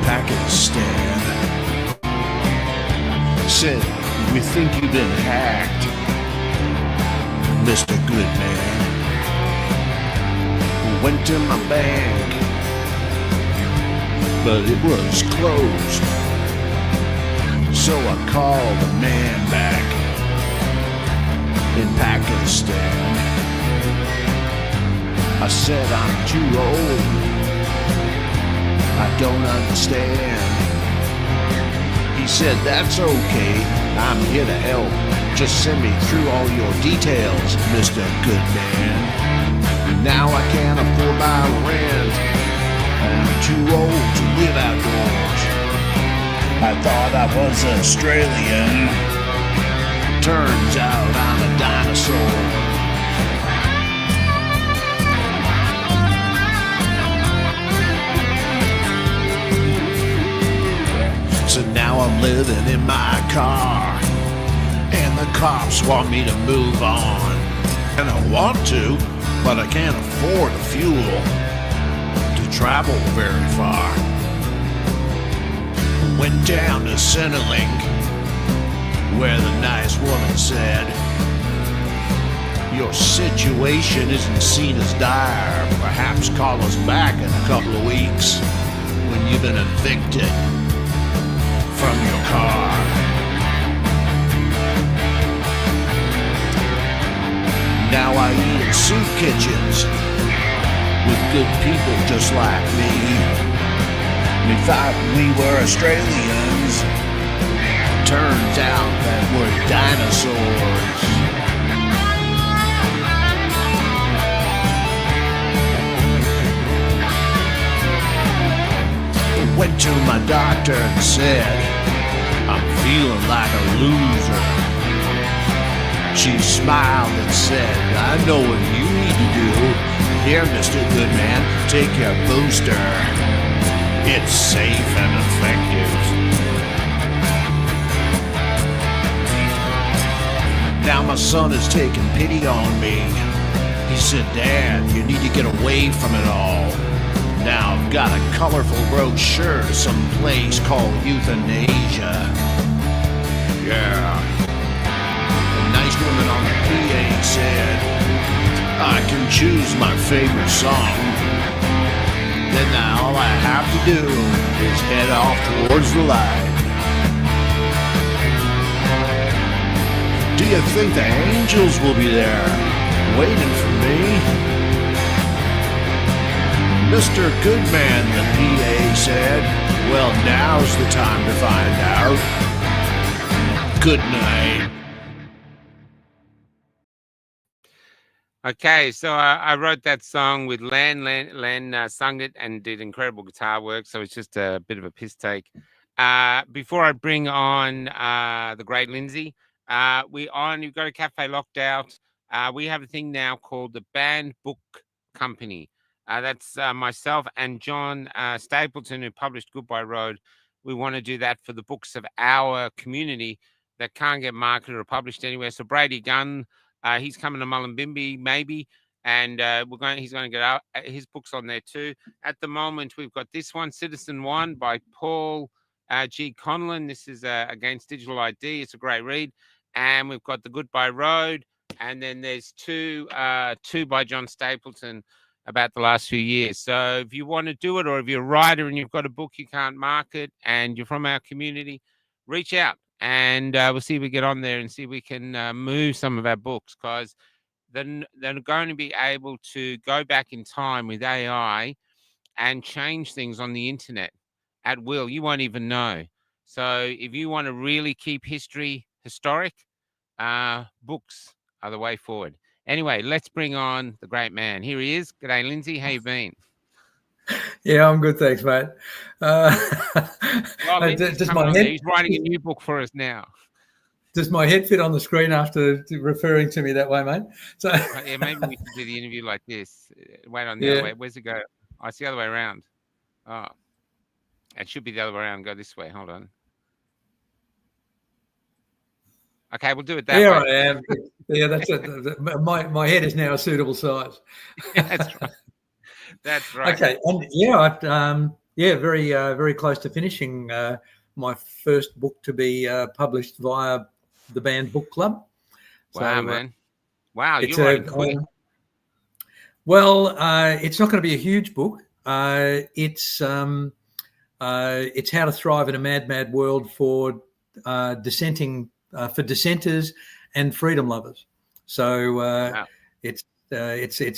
Pakistan. Said, we think you've been hacked, Mr. Goodman. Went to my bank, but it was closed. So I called the man back in Pakistan. I said, I'm too old, I don't understand. He said, that's okay, I'm here to help. Just send me through all your details, Mr. Goodman. Now I can't afford my rent, I'm too old to live outdoors. I thought I was Australian, turns out I'm a dinosaur. So now I'm living in my car, and the cops want me to move on. And I want to, but I can't afford the fuel to travel very far. Went down to Centrelink, where the nice woman said, your situation isn't seen as dire. Perhaps call us back in a couple of weeks when you've been evicted from your car. Now I eat in soup kitchens with good people just like me. We thought we were Australians. Turns out that we're dinosaurs. Went to my doctor and said, I'm feeling like a loser. She smiled and said, I know what you need to do. Here, Mr. Goodman, take your booster. It's safe and effective. Now my son is taking pity on me. He said, Dad, you need to get away from it all. Now I've got a colorful brochure to some place called Euthanasia. Yeah. The nice woman on the PA said, I can choose my favorite song. Then now all I have to do is head off towards the light. Do you think the angels will be there, waiting for me? Mr. Goodman, the PA said, well, now's the time to find out. Good night. Okay, so I wrote that song with Len. Len sung it and did incredible guitar work, so it's just a bit of a piss take. Before I bring on the great Lindsay, you've got a cafe locked out. We have a thing now called the Banned Book Company. That's myself and John Stapleton, who published Goodbye Road. We want to do that for the books of our community that can't get marketed or published anywhere. So Brady Gunn, he's coming to Mullumbimby maybe, and he's going to get his books on there too. At the moment, we've got this one, Citizen One by Paul G. Conlon. This is Against Digital ID. It's a great read. And we've got the Goodbye Road, and then there's two by John Stapleton about the last few years. So if you want to do it, or if you're a writer and you've got a book you can't market and you're from our community, reach out and we'll see if we get on there and see if we can move some of our books, because then they're going to be able to go back in time with AI and change things on the internet at will. You won't even know. So if you want to really keep history historic, books are the way forward. Anyway, let's bring on the great man. Here he is. G'day, Lindsay. How you been? Yeah, I'm good, thanks, mate. Just my head. He's writing a new book for us now. Does my head fit on the screen after referring to me that way, mate? So yeah, maybe we should do the interview like this. Wait on the other way. Where's it go? Oh, it's the other way around. Oh, it should be the other way around. Go this way. Hold on. Okay, we'll do it that way. I am. Yeah, that's it. My head is now a suitable size. That's right. That's right. Okay, and Yeah, very close to finishing my first book to be published via the band book club. Wow, man! Wow, It's you're writing quick. It's not going to be a huge book. It's How to Thrive in a Mad World for dissenters and freedom lovers. So Wow. it's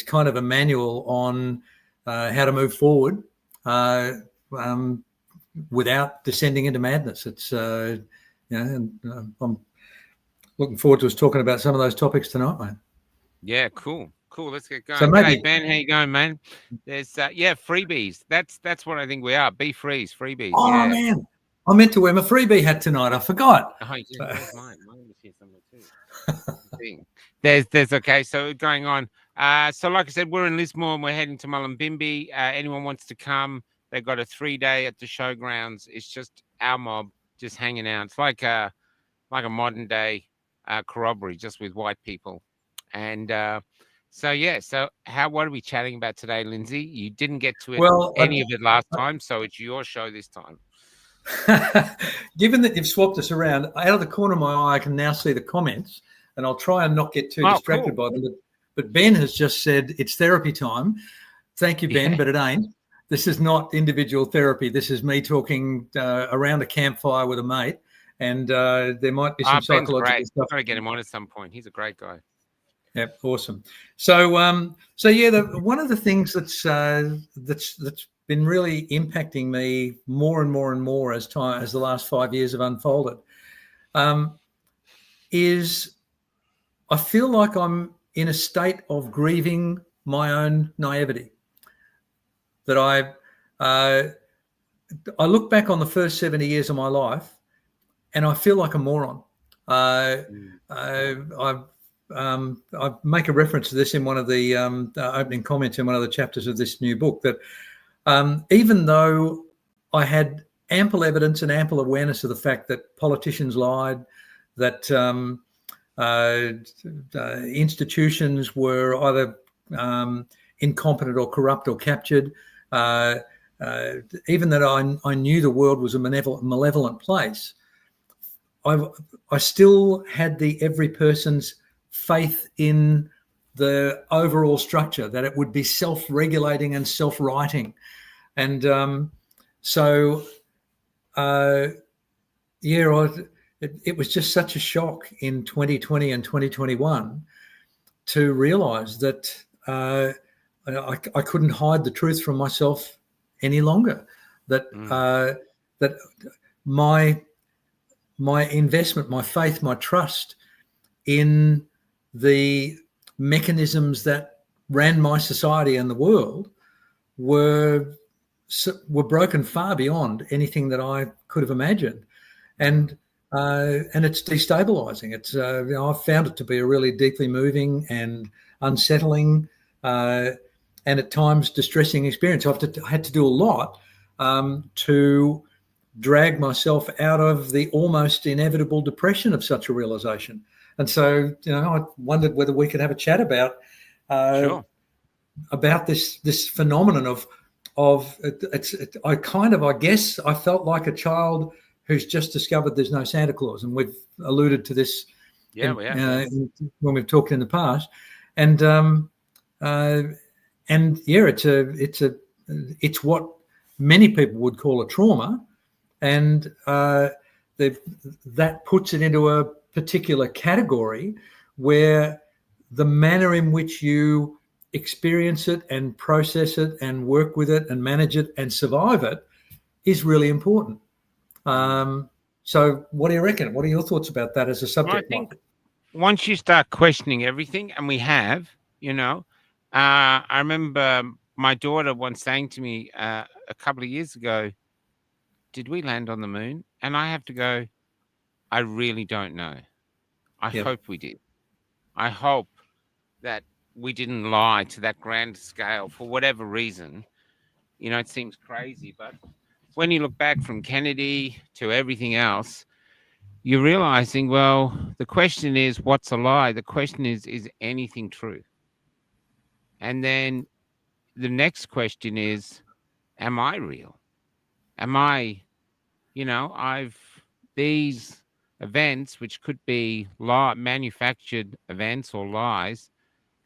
kind of a manual on how to move forward without descending into madness. It's I'm looking forward to us talking about some of those topics tonight, mate. Yeah, cool. Let's get going. So maybe, G'day, Ben. How you going, man? There's freebies. That's what I think we are. Be frees, freebies. Oh yeah. Man, I meant to wear my freebie hat tonight. I forgot. Oh, yeah, where's mine? Mine was here somewhere too. There's okay. So going on. So like I said, we're in Lismore and we're heading to Mullumbimby. Anyone wants to come? They've got a 3-day at the showgrounds. It's just our mob just hanging out. It's like a modern day corroboree, just with white people. And so what are we chatting about today, Lindsay? You didn't get to any of it last time, so it's your show this time. Given that you've swapped us around, out of the corner of my eye, I can now see the comments, and I'll try and not get too distracted by them. But Ben has just said it's therapy time. Thank you, Ben, but it ain't. This is not individual therapy. This is me talking around a campfire with a mate, and there might be some psychological stuff. I've got to get him on at some point. He's a great guy. Yeah, awesome. So one of the things that's been really impacting me more and more as the last 5 years have unfolded is I feel like I'm in a state of grieving my own naivety. That I look back on the first 70 years of my life, and I feel like a moron. I make a reference to this in one of the opening comments in one of the chapters of this new book, that even though I had ample evidence and ample awareness of the fact that politicians lied, that institutions were either incompetent or corrupt or captured, even that I knew the world was a malevolent place, I still had the every person's faith in the overall structure, that it would be self-regulating and self-righting. And it was just such a shock in 2020 and 2021 to realize that I couldn't hide the truth from myself any longer, that that my investment, my faith, my trust in the mechanisms that ran my society and the world were broken far beyond anything that I could have imagined, and it's destabilizing. It's I've found it to be a really deeply moving and unsettling and at times distressing experience. I've had to do a lot to drag myself out of the almost inevitable depression of such a realization. And so, I wondered whether we could have a chat about this phenomenon of I guess I felt like a child who's just discovered there's no Santa Claus, and we've alluded to this when we've talked in the past, it's what many people would call a trauma, and that puts it into a particular category where the manner in which you experience it and process it and work with it and manage it and survive it is really important. So what do you reckon? What are your thoughts about that as a subject? Well, I think once you start questioning everything, and we have, I remember my daughter once saying to me a couple of years ago, did we land on the moon? And I have to go, I really don't know. I hope we did. I hope that we didn't lie to that grand scale for whatever reason. It seems crazy, but when you look back from Kennedy to everything else, you're realizing, well, the question is, what's a lie? The question is anything true? And then the next question is, am I real? am I, these events, which could be manufactured events or lies,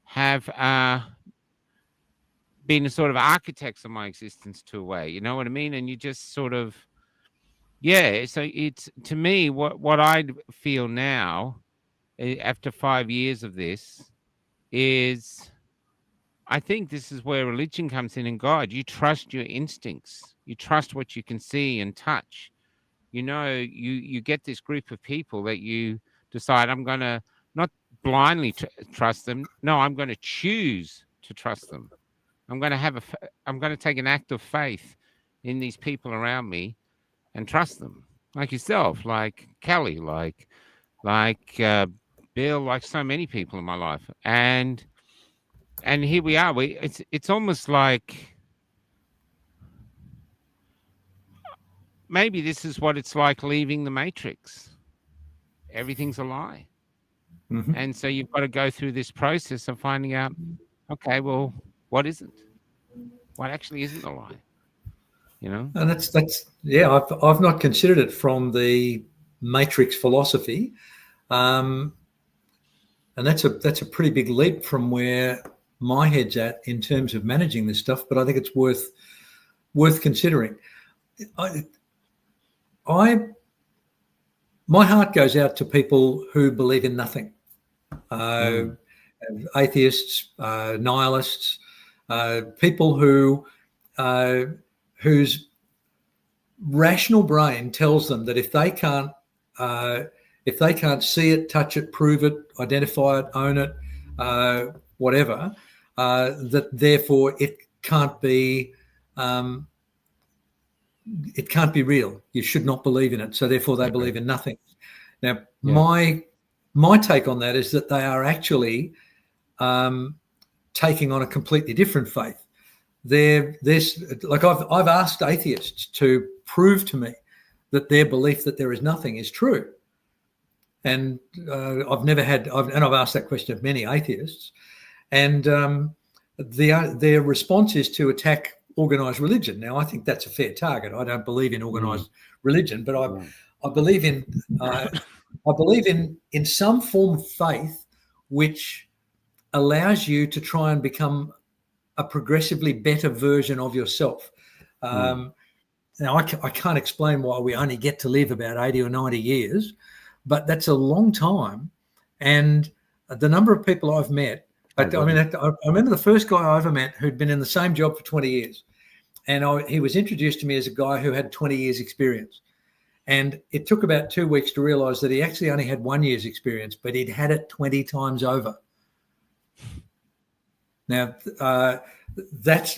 have been sort of architects of my existence to a way. You know what I mean? And you just sort of, yeah. So it's, to me, what I feel now, after 5 years of this, is I think this is where religion comes in, and God. You trust your instincts. You trust what you can see and touch. You get this group of people that you decide, I'm going to not blindly trust them. No, I'm going to choose to trust them. I'm going to take an act of faith in these people around me and trust them, like yourself, like Kelly, like Bill, like so many people in my life. And here we are. It's almost like maybe this is what it's like leaving the Matrix. Everything's a lie. Mm-hmm. And so you've got to go through this process of finding out, okay, well, what isn't? What actually isn't a lie? And that's I've not considered it from the Matrix philosophy, and that's a pretty big leap from where my head's at in terms of managing this stuff. But I think it's worth considering. My heart goes out to people who believe in nothing, atheists, nihilists, people whose rational brain tells them that if they can't see it, touch it, prove it, identify it, own it, whatever, that therefore it can't be real. You should not believe in it. So therefore they believe in nothing. Now, my take on that is that they are actually taking on a completely different faith. I've asked atheists to prove to me that their belief that there is nothing is true. And I've asked that question of many atheists. And their response is to attack organised religion. Now, I think that's a fair target. I don't believe in organised religion, but I believe in some form of faith which allows you to try and become a progressively better version of yourself. Now, I can't explain why we only get to live about 80 or 90 years, but that's a long time. And the number of people I've met, I remember the first guy I ever met who'd been in the same job for 20 years. And he was introduced to me as a guy who had 20 years experience. And it took about 2 weeks to realize that he actually only had 1 year's experience, but he'd had it 20 times over. Now, I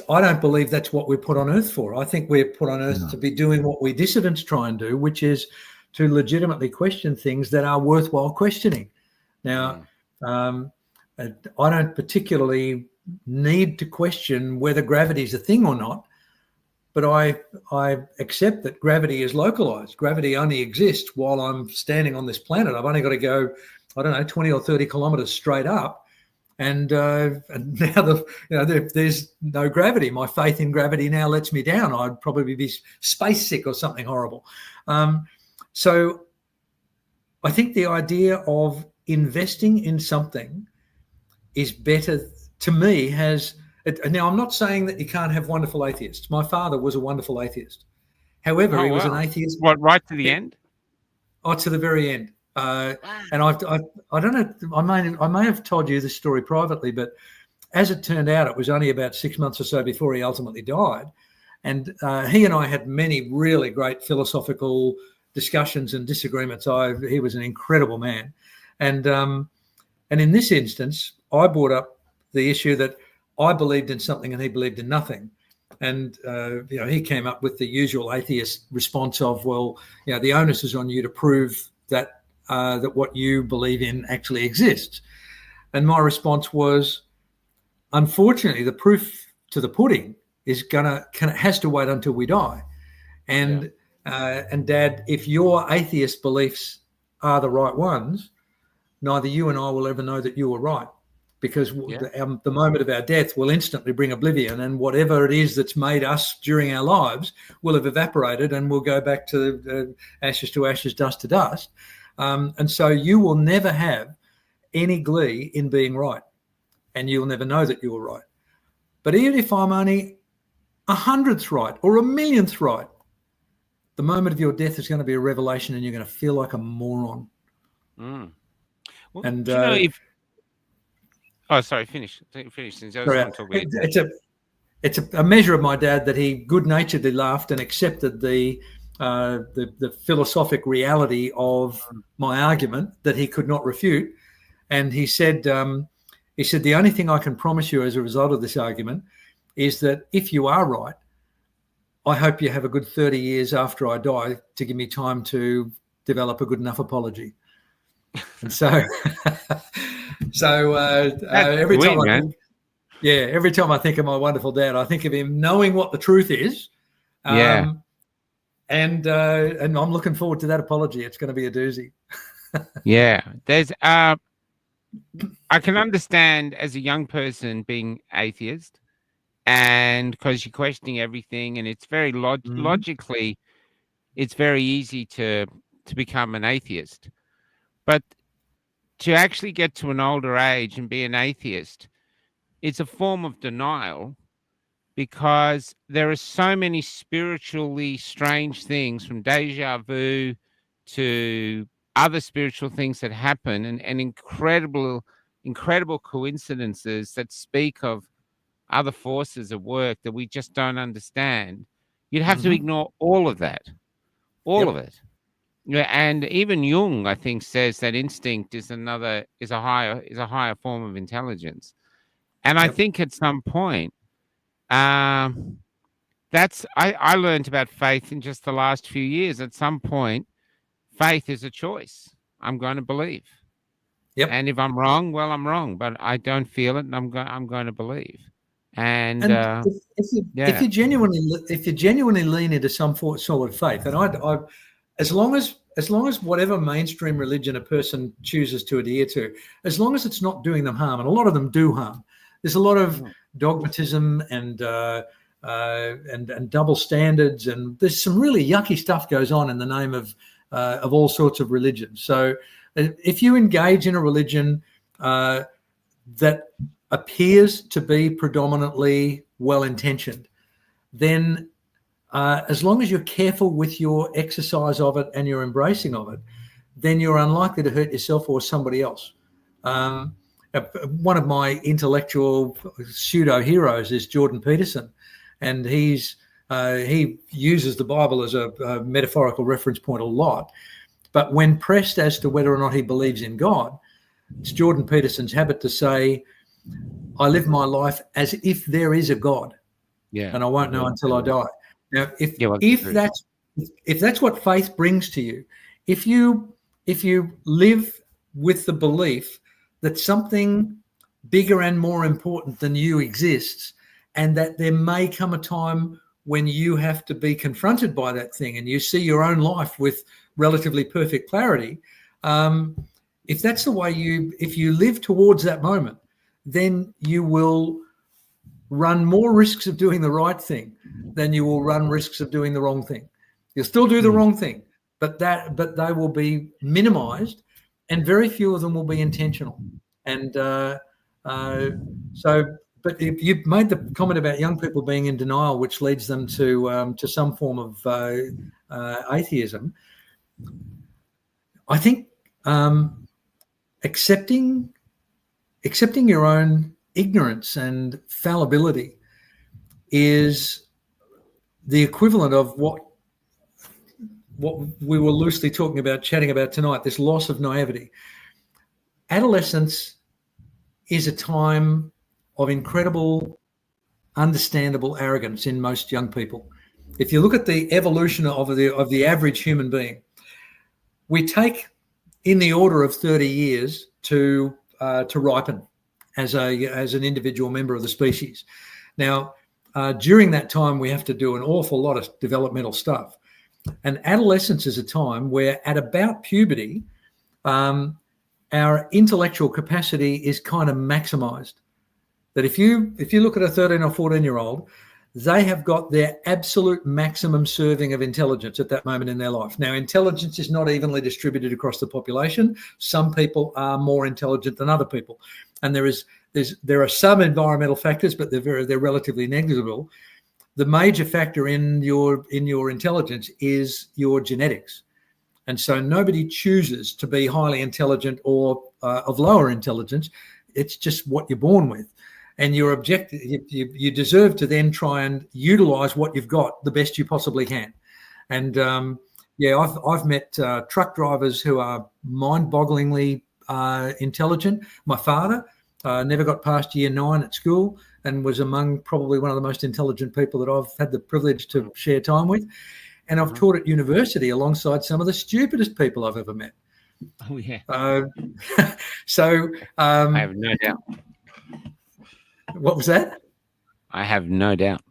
don't believe that's what we're put on earth for. I think we're put on earth to be doing what we dissidents try and do, which is to legitimately question things that are worthwhile questioning. Now, I don't particularly need to question whether gravity is a thing or not, but I accept that gravity is localized. Gravity only exists while I'm standing on this planet. I've only got to go, 20 or 30 kilometers straight up. And now there's no gravity. My faith in gravity now lets me down. I'd probably be space sick or something horrible. So I think the idea of investing in something is better, to me, now I'm not saying that you can't have wonderful atheists. My father was a wonderful atheist. However, he was an atheist. What, right to the end? Oh, to the very end. And I don't know, I may have told you this story privately, but as it turned out, it was only about 6 months or so before he ultimately died. And he and I had many really great philosophical discussions and disagreements. He was an incredible man. And in this instance, I brought up the issue that I believed in something and he believed in nothing. And, he came up with the usual atheist response of, well, the onus is on you to prove that what you believe in actually exists. And my response was, unfortunately, the proof to the pudding is has to wait until we die. And Dad, if your atheist beliefs are the right ones, neither you and I will ever know that you were right. because the moment of our death will instantly bring oblivion, and whatever it is that's made us during our lives will have evaporated, and we'll go back to ashes, dust to dust. And so you will never have any glee in being right, and you'll never know that you were right. But even if I'm only 100th right or 1,000,000th right, the moment of your death is going to be a revelation, and you're going to feel like a moron. Well, And do you know if... Oh, sorry, finish. Since I was going to talk about it's a measure of my dad that he good-naturedly laughed and accepted the philosophic reality of my argument that he could not refute. And he said, the only thing I can promise you as a result of this argument is that if you are right, I hope you have a good 30 years after I die to give me time to develop a good enough apology. And so, every time I think of my wonderful dad, I think of him knowing what the truth is. And I'm looking forward to that apology. It's going to be a doozy. There's I can understand as a young person being atheist, and because you're questioning everything, and it's very logically, it's very easy to become an atheist. But to actually get to an older age and be an atheist, it's a form of denial, because there are so many spiritually strange things, from deja vu to other spiritual things that happen, and incredible coincidences that speak of other forces at work that we just don't understand. You'd have to ignore all of that, of it. Yeah, and even Jung, I think, says that instinct is a higher form of intelligence. And I think at some point, I learned about faith in just the last few years. At some point, faith is a choice. I'm going to believe. And if I'm wrong, well, I'm wrong, but I don't feel it, and I'm going to believe. And if you genuinely lean into some sort of faith, and I as long as whatever mainstream religion a person chooses to adhere to, as long as it's not doing them harm, and a lot of them do harm. There's a lot of dogmatism and double standards, and there's some really yucky stuff goes on in the name of all sorts of religions. So if you engage in a religion that appears to be predominantly well-intentioned, then as long as you're careful with your exercise of it and your embracing of it, then you're unlikely to hurt yourself or somebody else. One of my intellectual pseudo heroes is Jordan Peterson, and he uses the Bible as a metaphorical reference point a lot. But when pressed as to whether or not he believes in God, it's Jordan Peterson's habit to say, I live my life as if there is a God, and I won't know until I die. Now, if that's what faith brings to you, if you live with the belief that something bigger and more important than you exists, and that there may come a time when you have to be confronted by that thing, and you see your own life with relatively perfect clarity, if that's the way if you live towards that moment, then you will run more risks of doing the right thing than you will run risks of doing the wrong thing. You'll still do the wrong thing, but they will be minimized, and very few of them will be intentional. And but if you've made the comment about young people being in denial, which leads them to some form of atheism, I think accepting your own ignorance and fallibility is the equivalent of what we were loosely chatting about tonight, this loss of naivety. Adolescence is a time of incredible, understandable arrogance in most young people. If you look at the evolution of the average human being, we take in the order of 30 years to ripen as an individual member of the species. Now, during that time, we have to do an awful lot of developmental stuff. And adolescence is a time where, at about puberty, our intellectual capacity is kind of maximized. That if you look at a 13 or 14-year-old, they have got their absolute maximum serving of intelligence at that moment in their life. Now, intelligence is not evenly distributed across the population. Some people are more intelligent than other people, and there are some environmental factors, but they're relatively negligible. The major factor in your intelligence is your genetics, and so nobody chooses to be highly intelligent or of lower intelligence. It's just what you're born with. And your objective, you deserve to then try and utilize what you've got the best you possibly can. And I've met truck drivers who are mind-bogglingly intelligent. My father never got past year 9 at school and was among probably one of the most intelligent people that I've had the privilege to share time with. And I've taught at university alongside some of the stupidest people I've ever met. Oh yeah. So I have no doubt. What was that? I have no doubt.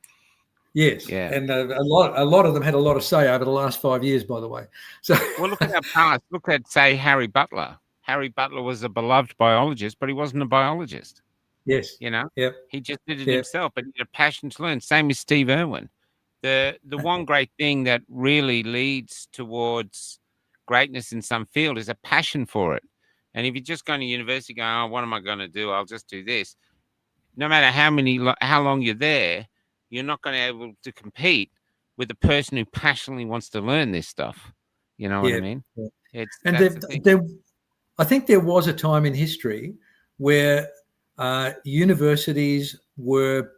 Yes. Yeah. And a lot of them had a lot to say over the last 5 years, by the way. So well, look at our past. Look at, say, Harry Butler. Harry Butler was a beloved biologist, but he wasn't a biologist. Yes. You know? Yep. He just did it himself, but he had a passion to learn. Same with Steve Irwin. The one great thing that really leads towards greatness in some field is a passion for it. And if you're just going to university going, oh, what am I going to do? I'll just do this. No matter how long you're there, you're not going to be able to compete with the person who passionately wants to learn this stuff. You know what I mean? Yeah. I think there was a time in history where universities were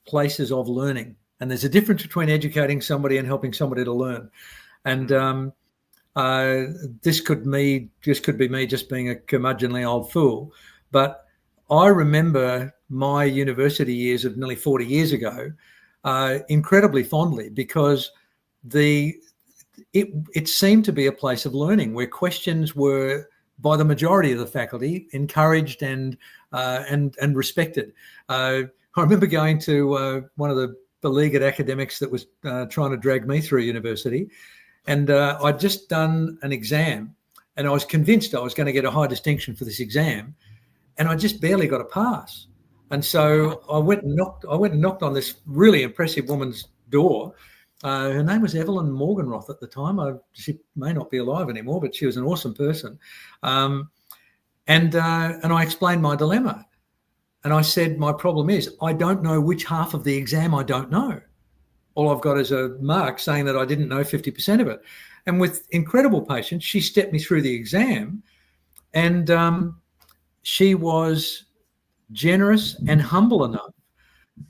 places of learning, and there's a difference between educating somebody and helping somebody to learn. And this could be me just being a curmudgeonly old fool, but I remember my university years of nearly 40 years ago incredibly fondly, because it seemed to be a place of learning where questions were, by the majority of the faculty, encouraged and respected. I remember going to one of the beleaguered academics that was trying to drag me through university, and I'd just done an exam, and I was convinced I was going to get a high distinction for this exam, and I just barely got a pass. And so I went and knocked on this really impressive woman's door. Her name was Evelyn Morganroth at the time. She may not be alive anymore, but she was an awesome person. And I explained my dilemma. And I said, my problem is I don't know which half of the exam I don't know. All I've got is a mark saying that I didn't know 50% of it. And with incredible patience, she stepped me through the exam, and she was generous and humble enough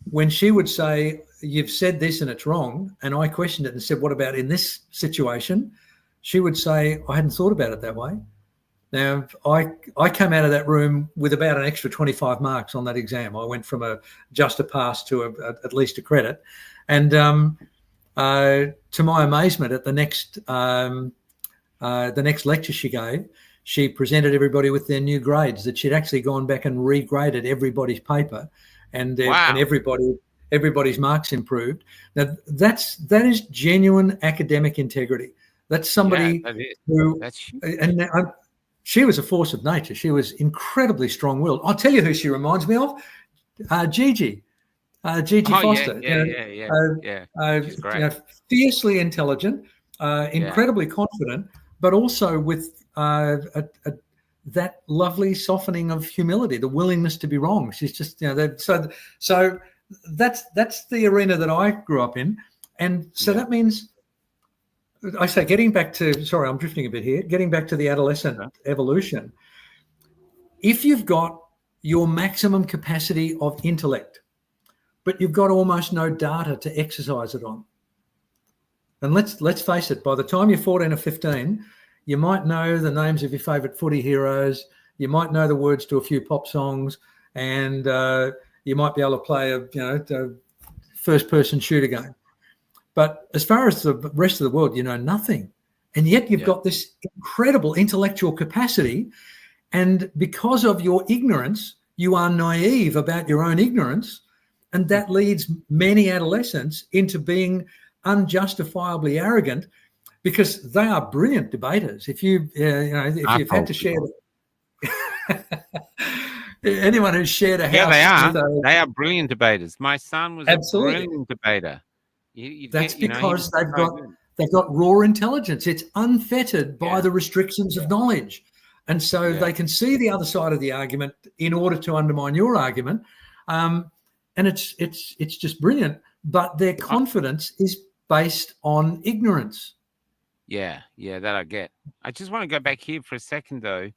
when she would say, you've said this and it's wrong, and I questioned it and said, what about in this situation? She would say, I hadn't thought about it that way. Now, I came out of that room with about an extra 25 marks on that exam. I went from just a pass to at least a credit. And to my amazement, at the next lecture she gave, she presented everybody with their new grades, that she'd actually gone back and regraded everybody's paper, and everybody's marks improved. Now, that is genuine academic integrity. That's somebody she was a force of nature. She was incredibly strong-willed. I'll tell you who she reminds me of, Gigi Foster. She's great. Fiercely intelligent, incredibly confident, but also with that lovely softening of humility, the willingness to be wrong. She's just, so that's the arena that I grew up in. And so that means, I say, getting back to, sorry, I'm drifting a bit here, getting back to the adolescent evolution. If you've got your maximum capacity of intellect, but you've got almost no data to exercise it on, and let's face it, by the time you're 14 or 15, you might know the names of your favourite footy heroes, you might know the words to a few pop songs, and you might be able to play a first-person shooter game. But as far as the rest of the world, you know nothing. And yet you've got this incredible intellectual capacity, and because of your ignorance, you are naive about your own ignorance, and that leads many adolescents into being unjustifiably arrogant, because they are brilliant debaters. If you've had to share Anyone who's shared a Yeah, they house are. with a They are brilliant debaters. My son was a absolutely. brilliant debater. You'd That's get, he was because they've so got good. they've got raw intelligence. It's unfettered by Yeah. the restrictions of knowledge, and so Yeah. they can see the other side of the argument in order to undermine your argument. And it's just brilliant. But their confidence is based on ignorance. Yeah, that I get. I just want to go back here for a second, though.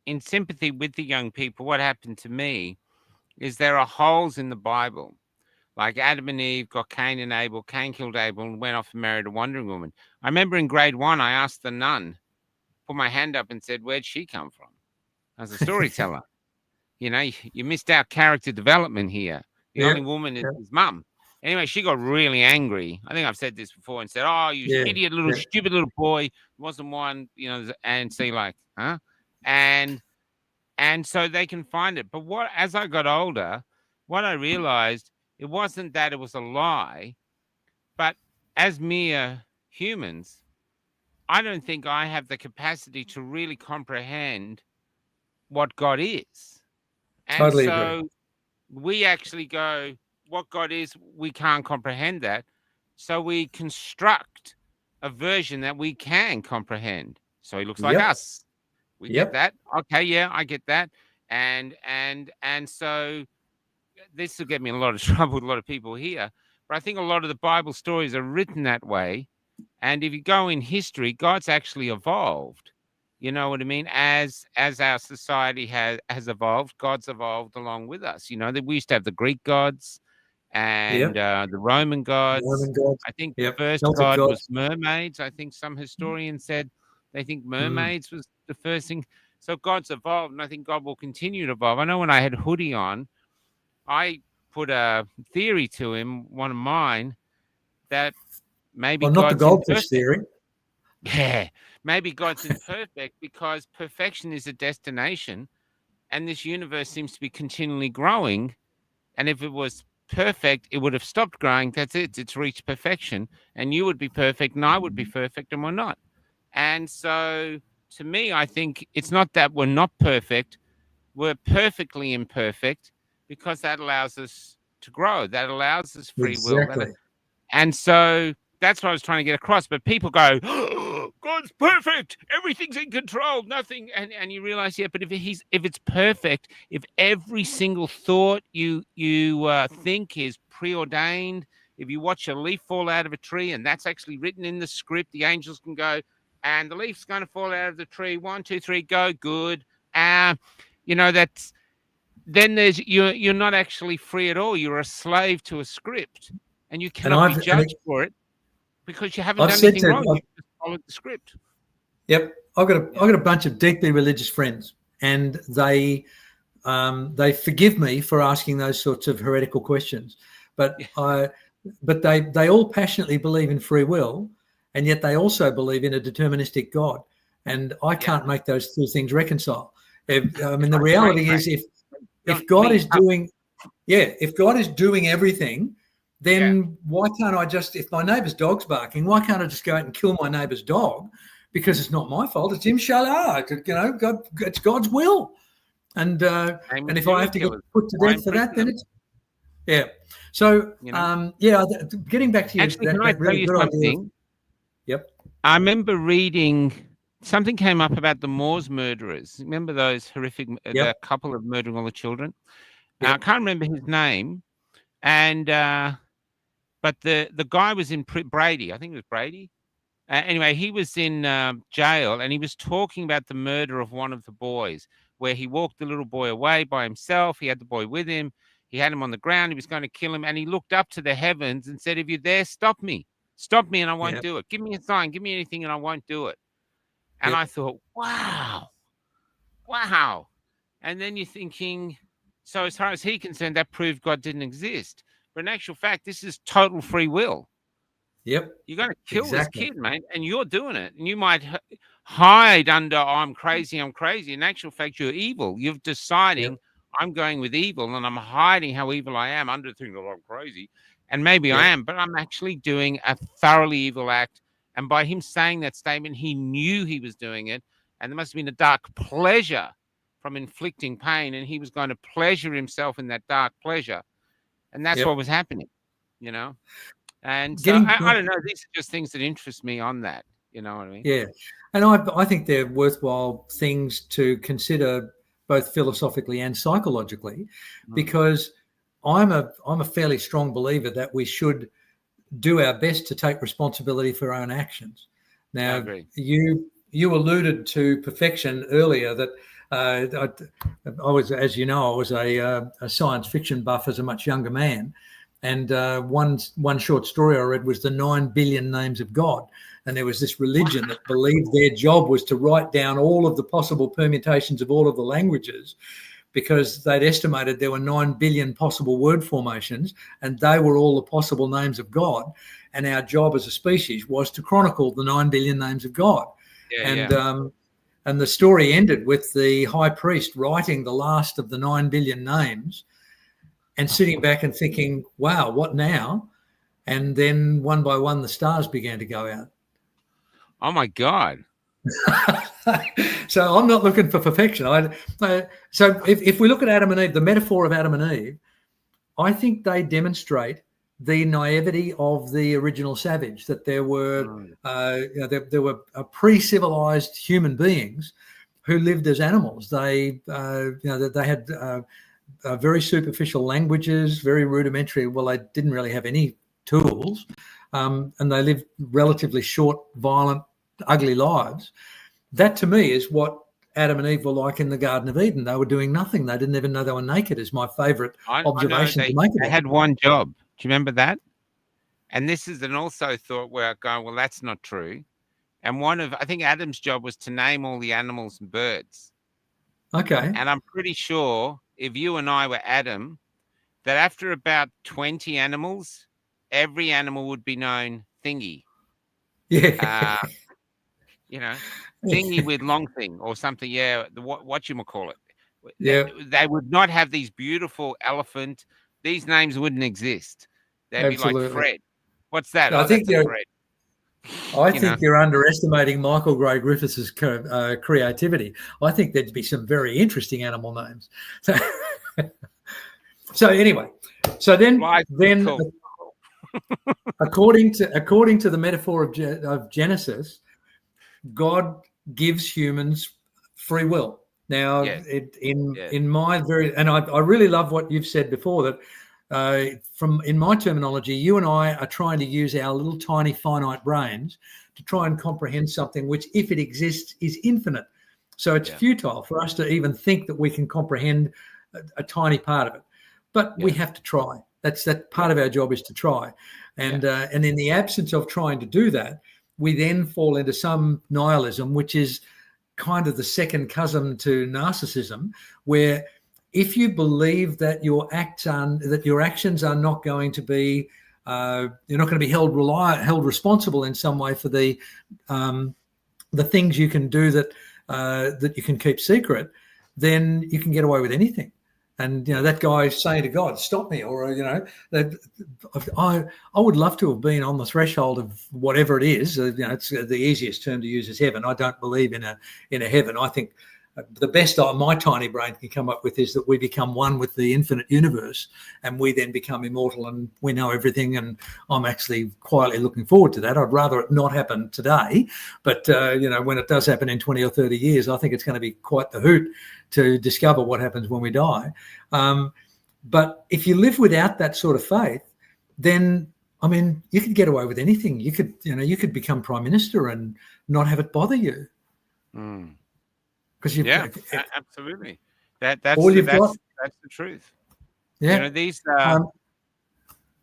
In sympathy with the young people, what happened to me is there are holes in the Bible. Like Adam and Eve got Cain and Abel. Cain killed Abel and went off and married a wandering woman. I remember in grade 1, I asked the nun, put my hand up and said, "Where'd she come from?" As a storyteller. You missed out character development here. The only woman is his mum. Anyway, she got really angry. I think I've said this before and said, "Oh, you idiot little stupid little boy. Wasn't one, and see like, huh?" And so they can find it. But as I got older, what I realized, it wasn't that it was a lie, but as mere humans, I don't think I have the capacity to really comprehend what God is. And Totally so agree. we actually go, what God is, we can't comprehend that. So we construct a version that we can comprehend. So he looks like us. We get that. Okay, yeah, I get that. And so this will get me in a lot of trouble with a lot of people here. But I think a lot of the Bible stories are written that way. And if you go in history, God's actually evolved. You know what I mean? As our society has evolved, God's evolved along with us. That we used to have the Greek gods and the Roman gods. Roman gods. I think the first Celtic god gods. was mermaids. I think some historians said they think mermaids was the first thing. So God's evolved, and I think God will continue to evolve. I know when I had Hoodie on, I put a theory to him, one of mine, that maybe Well, not the God's goldfish imperfect. theory. Yeah, maybe God's imperfect because perfection is a destination, and this universe seems to be continually growing. And if it was perfect, it would have stopped growing. That's it. It's reached perfection, and you would be perfect, and I would be perfect, and we're not. And so, to me, I think it's not that we're not perfect; we're perfectly imperfect because that allows us to grow. That allows us free will. Exactly. And so that's what I was trying to get across. But people go, "Oh, God's perfect. Everything's in control. Nothing." And you realize, yeah, but if it's perfect, if every single thought you think is preordained, if you watch a leaf fall out of a tree and that's actually written in the script, the angels can go, and the leaf's going to fall out of the tree. 1, 2, 3, go. Good. That's then you're not actually free at all. You're a slave to a script, and you cannot be judged for it because you haven't done anything wrong. You just followed the script. Yep, I've got a bunch of deeply religious friends, and they forgive me for asking those sorts of heretical questions, but they all passionately believe in free will, and yet they also believe in a deterministic God, and I can't make those two things reconcile. The reality is if God is doing everything, then why can't I just, if my neighbour's dog's barking, why can't I just go out and kill my neighbour's dog? Because it's not my fault. It's inshallah. God, it's God's will. And if I have to get put to death for that, then it's So getting back to you, actually, can I tell you something? I remember reading something came up about the Moors murderers. Remember those horrific, the couple of murdering all the children? I can't remember his name, and but the guy was in Brady. I think it was Brady. Anyway, he was in jail, and he was talking about the murder of one of the boys, where he walked the little boy away by himself. He had the boy with him. He had him on the ground. He was going to kill him, and he looked up to the heavens and said, "If you're there, stop me, and I won't do it. Give me a sign, give me anything, and I won't do it." And I thought, wow. And then you're thinking, so as far as he's concerned, that proved God didn't exist. But in actual fact, this is total free will. Yep. You're going to kill this kid, mate, and you're doing it. And you might hide under, I'm crazy. In actual fact, you're evil. You're deciding, I'm going with evil, and I'm hiding how evil I am under thinking, oh, I'm crazy. And maybe I am, but I'm actually doing a thoroughly evil act. And by him saying that statement, he knew he was doing it. and there must have been a dark pleasure from inflicting pain, and he was going to pleasure himself in that dark pleasure, and that's Yep. what was happening, And so Getting I don't know. These are just things that interest me on that. You know what I mean? Yeah, and I think they're worthwhile things to consider both philosophically and psychologically, because I'm a fairly strong believer that we should do our best to take responsibility for our own actions. Now, I agree. you alluded to perfection earlier. That I was, as you know, I was a science fiction buff as a much younger man, and one short story I read was the 9 billion names of God. And there was this religion that believed their job was to write down all of the possible permutations of all of the languages, because they'd estimated there were 9 billion possible word formations, and they were all the possible names of God. And our job as a species was to chronicle the 9 billion names of God. And the story ended with the high priest writing the last of the 9 billion names and sitting back and thinking, wow, what now? And then one by one, the stars began to go out. Oh my God. So I'm not looking for perfection. So if we look at Adam and Eve, the metaphor of Adam and Eve, I think they demonstrate the naivety of the original savage, that there were there were pre-civilized human beings who lived as animals. They they had very superficial languages, very rudimentary. Well, they didn't really have any tools, and they lived relatively short, violent, ugly lives. That to me is what Adam and Eve were like in the Garden of Eden. They were doing nothing. They didn't even know they were naked, is my favorite observation to make. They had one job. Do you remember that? And this is an also thought where I go, well, that's not true. And I think Adam's job was to name all the animals and birds. Okay. And I'm pretty sure if you and I were Adam, that after about 20 animals, every animal would be known Thingy. Yeah. Thingy with long thing or something. Yeah, what you call it. Yeah. They would not have these beautiful elephant. These names wouldn't exist. They'd Absolutely. be like Fred. What's that? I think that's a Fred. I think you're underestimating Michael Gray Griffiths' creativity. I think there'd be some very interesting animal names. So anyway, then cool. according to the metaphor of Genesis, God gives humans free will. Now, in my and I really love what you've said before, that in my terminology, you and I are trying to use our little tiny finite brains to try and comprehend something which, if it exists, is infinite. So it's futile for us to even think that we can comprehend a tiny part of it. But we have to try. That part of our job is to try. And in the absence of trying to do that, we then fall into some nihilism, which is kind of the second cousin to narcissism, where if you believe that your actions are not going to be, you're not going to be held responsible in some way for the things you can do that you can keep secret, then you can get away with anything. And that guy saying to God, "Stop me," or I would love to have been on the threshold of whatever it is. It's the easiest term to use is heaven. I don't believe in a heaven. I think the best my tiny brain can come up with is that we become one with the infinite universe, and we then become immortal and we know everything. And I'm actually quietly looking forward to that. I'd rather it not happen today, but when it does happen in 20 or 30 years, I think it's going to be quite the hoot to discover what happens when we die. But if you live without that sort of faith, then you could get away with anything. You could become prime minister and not have it bother you. Because absolutely. That's the truth. Yeah. These.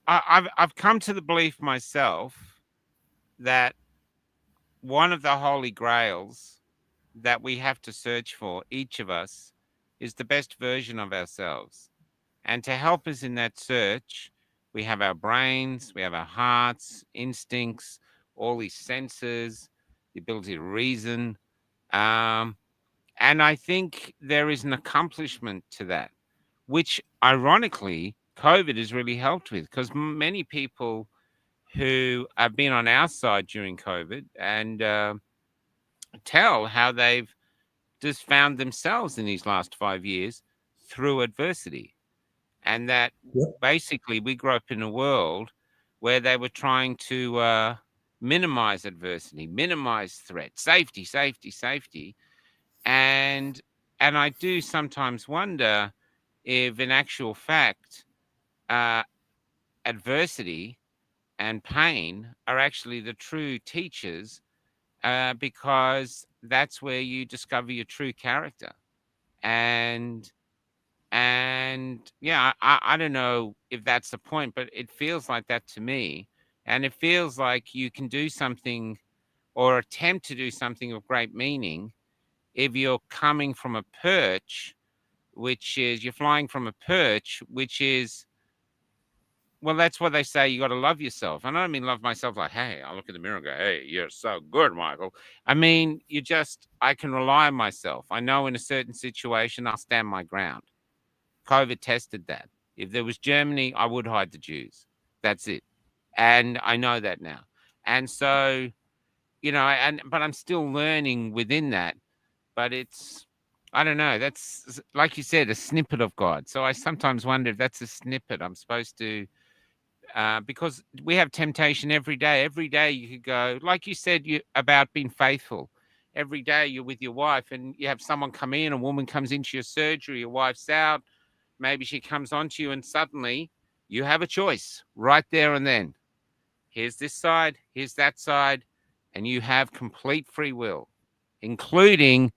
I've come to the belief myself that one of the holy grails that we have to search for, each of us, is the best version of ourselves. And to help us in that search, we have our brains, we have our hearts, instincts, all these senses, the ability to reason. And I think there is an accomplishment to that, which ironically, COVID has really helped with, because many people who have been on our side during COVID and tell how they've just found themselves in these last 5 years through adversity. And that Yep. basically we grew up in a world where they were trying to minimize adversity, minimize threat, safety, safety, safety. And I do sometimes wonder if in actual fact adversity and pain are actually the true teachers, because that's where you discover your true character. And yeah, I don't know if that's the point, but it feels like that to me. And it feels like you can do something or attempt to do something of great meaning if you're coming from a perch, which is you're flying from a perch, which is, well, that's what they say. You got to love yourself. And I don't mean love myself like, hey, I look in the mirror and go, hey, you're so good, Michael. I mean, I can rely on myself. I know in a certain situation, I'll stand my ground. COVID tested that. If there was Germany, I would hide the Jews. That's it. And I know that now. And so, but I'm still learning within that. But I don't know. That's, like you said, a snippet of God. So I sometimes wonder if that's a snippet I'm supposed to, because we have temptation every day. Every day you could go, like you said, about being faithful. Every day you're with your wife and you have someone come in, a woman comes into your surgery, your wife's out, maybe she comes onto you and suddenly you have a choice right there and then. Here's this side, here's that side, and you have complete free will, including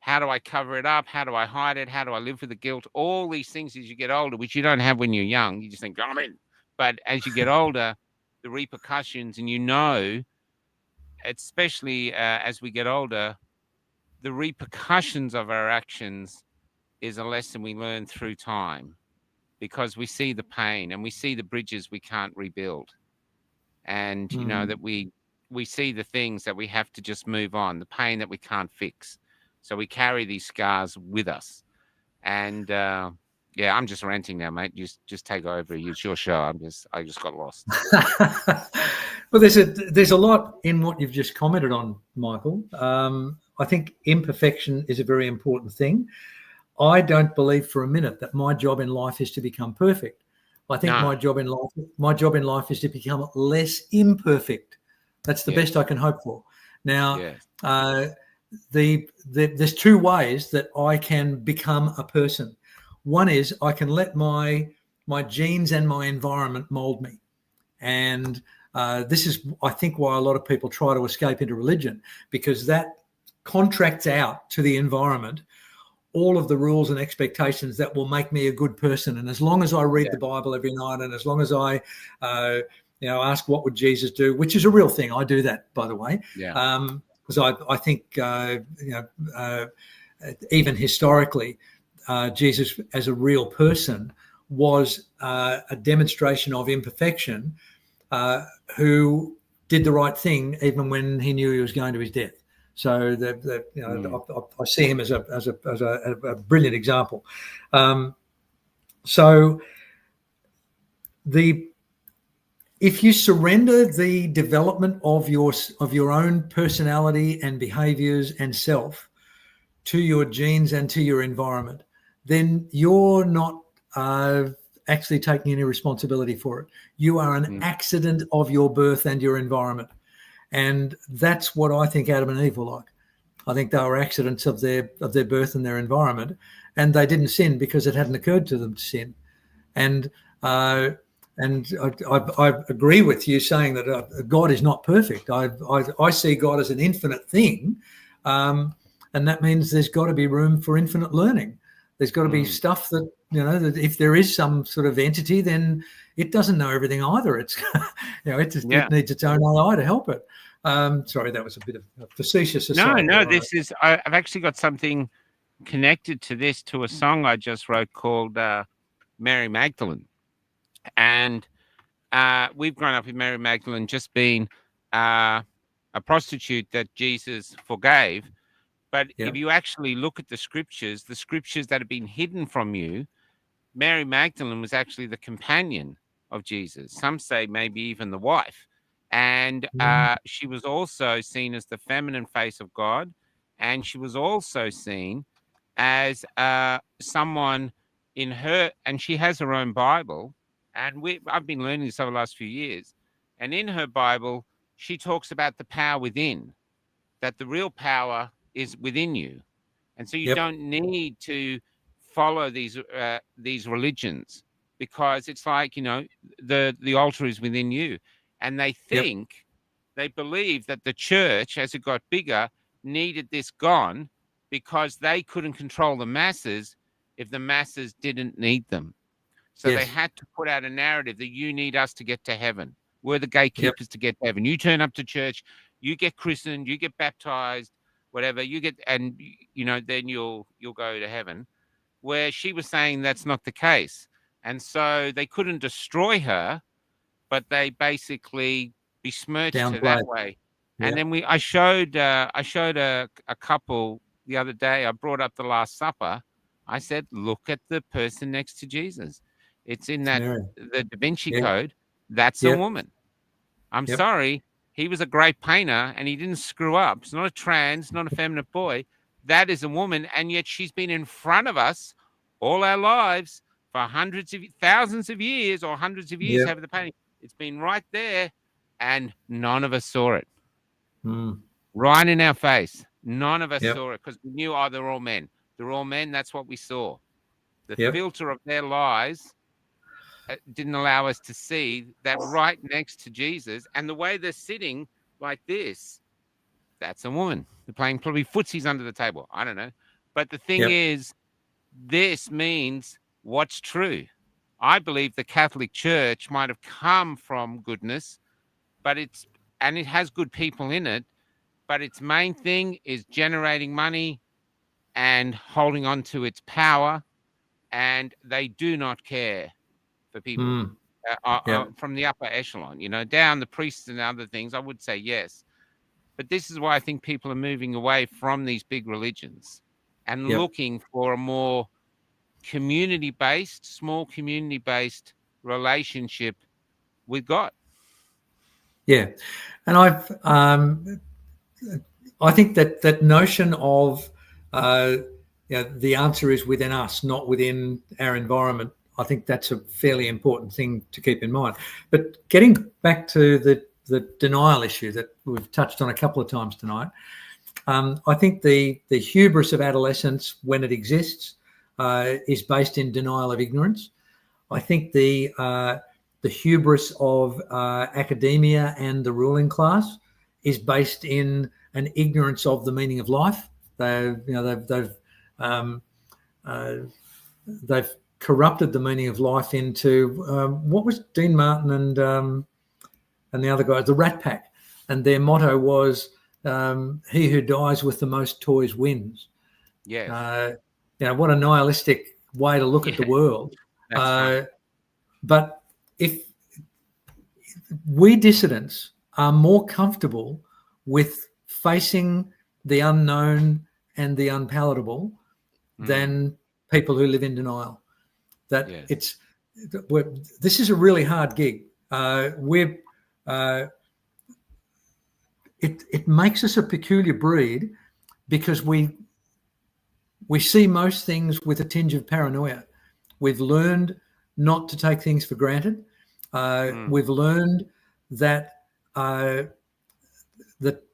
how do I cover it up? How do I hide it? How do I live with the guilt? All these things as you get older, which you don't have when you're young. You just think, I'm in. But as you get older, the repercussions, and especially as we get older, the repercussions of our actions is a lesson we learn through time, because we see the pain and we see the bridges we can't rebuild. And, that we see the things that we have to just move on, the pain that we can't fix. So we carry these scars with us. And, yeah, I'm just ranting now, mate. Just take over. It's your show. I just got lost. Well, there's a lot in what you've just commented on, Michael. I think imperfection is a very important thing. I don't believe for a minute that my job in life is to become perfect. I think my job in life is to become less imperfect. That's the best I can hope for. Now, there's two ways that I can become a person. One is I can let my genes and my environment mold me. And this is, I think, why a lot of people try to escape into religion, because that contracts out to the environment all of the rules and expectations that will make me a good person. And as long as I read the Bible every night, and as long as I, ask what would Jesus do, which is a real thing. I do that, by the way. Because I think, even historically, Jesus as a real person was a demonstration of imperfection, who did the right thing even when he knew he was going to his death. So I see him as a brilliant example. If you surrender the development of your own personality and behaviors and self to your genes and to your environment, then you're not actually taking any responsibility for it. You are an accident of your birth and your environment. And that's what I think Adam and Eve were like. I think they were accidents of their birth and their environment, and they didn't sin because it hadn't occurred to them to sin. And I agree with you saying that God is not perfect. I see God as an infinite thing, and that means there's got to be room for infinite learning. There's got to be stuff that, that if there is some sort of entity, then it doesn't know everything either. It's, it needs its own eye to help it. Sorry, that was a bit of a facetious aside. No, this is, I've actually got something connected to this, to a song I just wrote called Mary Magdalene. And we've grown up with Mary Magdalene just being a prostitute that Jesus forgave. But if you actually look at the scriptures that have been hidden from you, Mary Magdalene was actually the companion of Jesus. Some say maybe even the wife. And she was also seen as the feminine face of God. and she was also seen as someone in her, and she has her own Bible, and I've been learning this over the last few years, and in her Bible, she talks about the power within, that the real power is within you. And so you don't need to follow these religions, because it's like, the altar is within you. And they they believe that the church, as it got bigger, needed this gone because they couldn't control the masses if the masses didn't need them. So they had to put out a narrative that you need us to get to heaven. We're the gatekeepers to get to heaven. You turn up to church, you get christened, you get baptized, whatever you get, and then you'll go to heaven. Where she was saying that's not the case, and so they couldn't destroy her, but they basically besmirched her that way. And then I showed a couple the other day. I brought up the Last Supper. I said, look at the person next to Jesus. It's in the Da Vinci Code. That's a woman. I'm sorry. He was a great painter and he didn't screw up. It's not a trans, not a feminine boy. That is a woman. And yet she's been in front of us all our lives for thousands of years, or hundreds of years having the painting. It's been right there and none of us saw it. Right in our face. None of us saw it because we knew, they're all men. They're all men. That's what we saw. The filter of their lies didn't allow us to see that right next to Jesus, and the way they're sitting like this, that's a woman. They're playing probably footsies under the table. I don't know. But the thing is, this means what's true. I believe the Catholic Church might have come from goodness, but it has good people in it, but its main thing is generating money and holding on to its power, and they do not care for people from the upper echelon, down the priests and other things. I would say yes, but this is why I think people are moving away from these big religions and looking for a more small community-based relationship with God. Yeah, and I think that notion of the answer is within us, not within our environment. I think that's a fairly important thing to keep in mind. But getting back to the denial issue that we've touched on a couple of times tonight, I think the hubris of adolescence, when it exists, is based in denial of ignorance. I think the hubris of academia and the ruling class is based in an ignorance of the meaning of life. They've corrupted the meaning of life into what was Dean Martin and the other guys, the Rat Pack, and their motto was "He who dies with the most toys wins." Yeah, what a nihilistic way to look at the world. But if we dissidents are more comfortable with facing the unknown and the unpalatable than people who live in denial, this is a really hard gig. It makes us a peculiar breed because we see most things with a tinge of paranoia. We've learned not to take things for granted. We've learned that the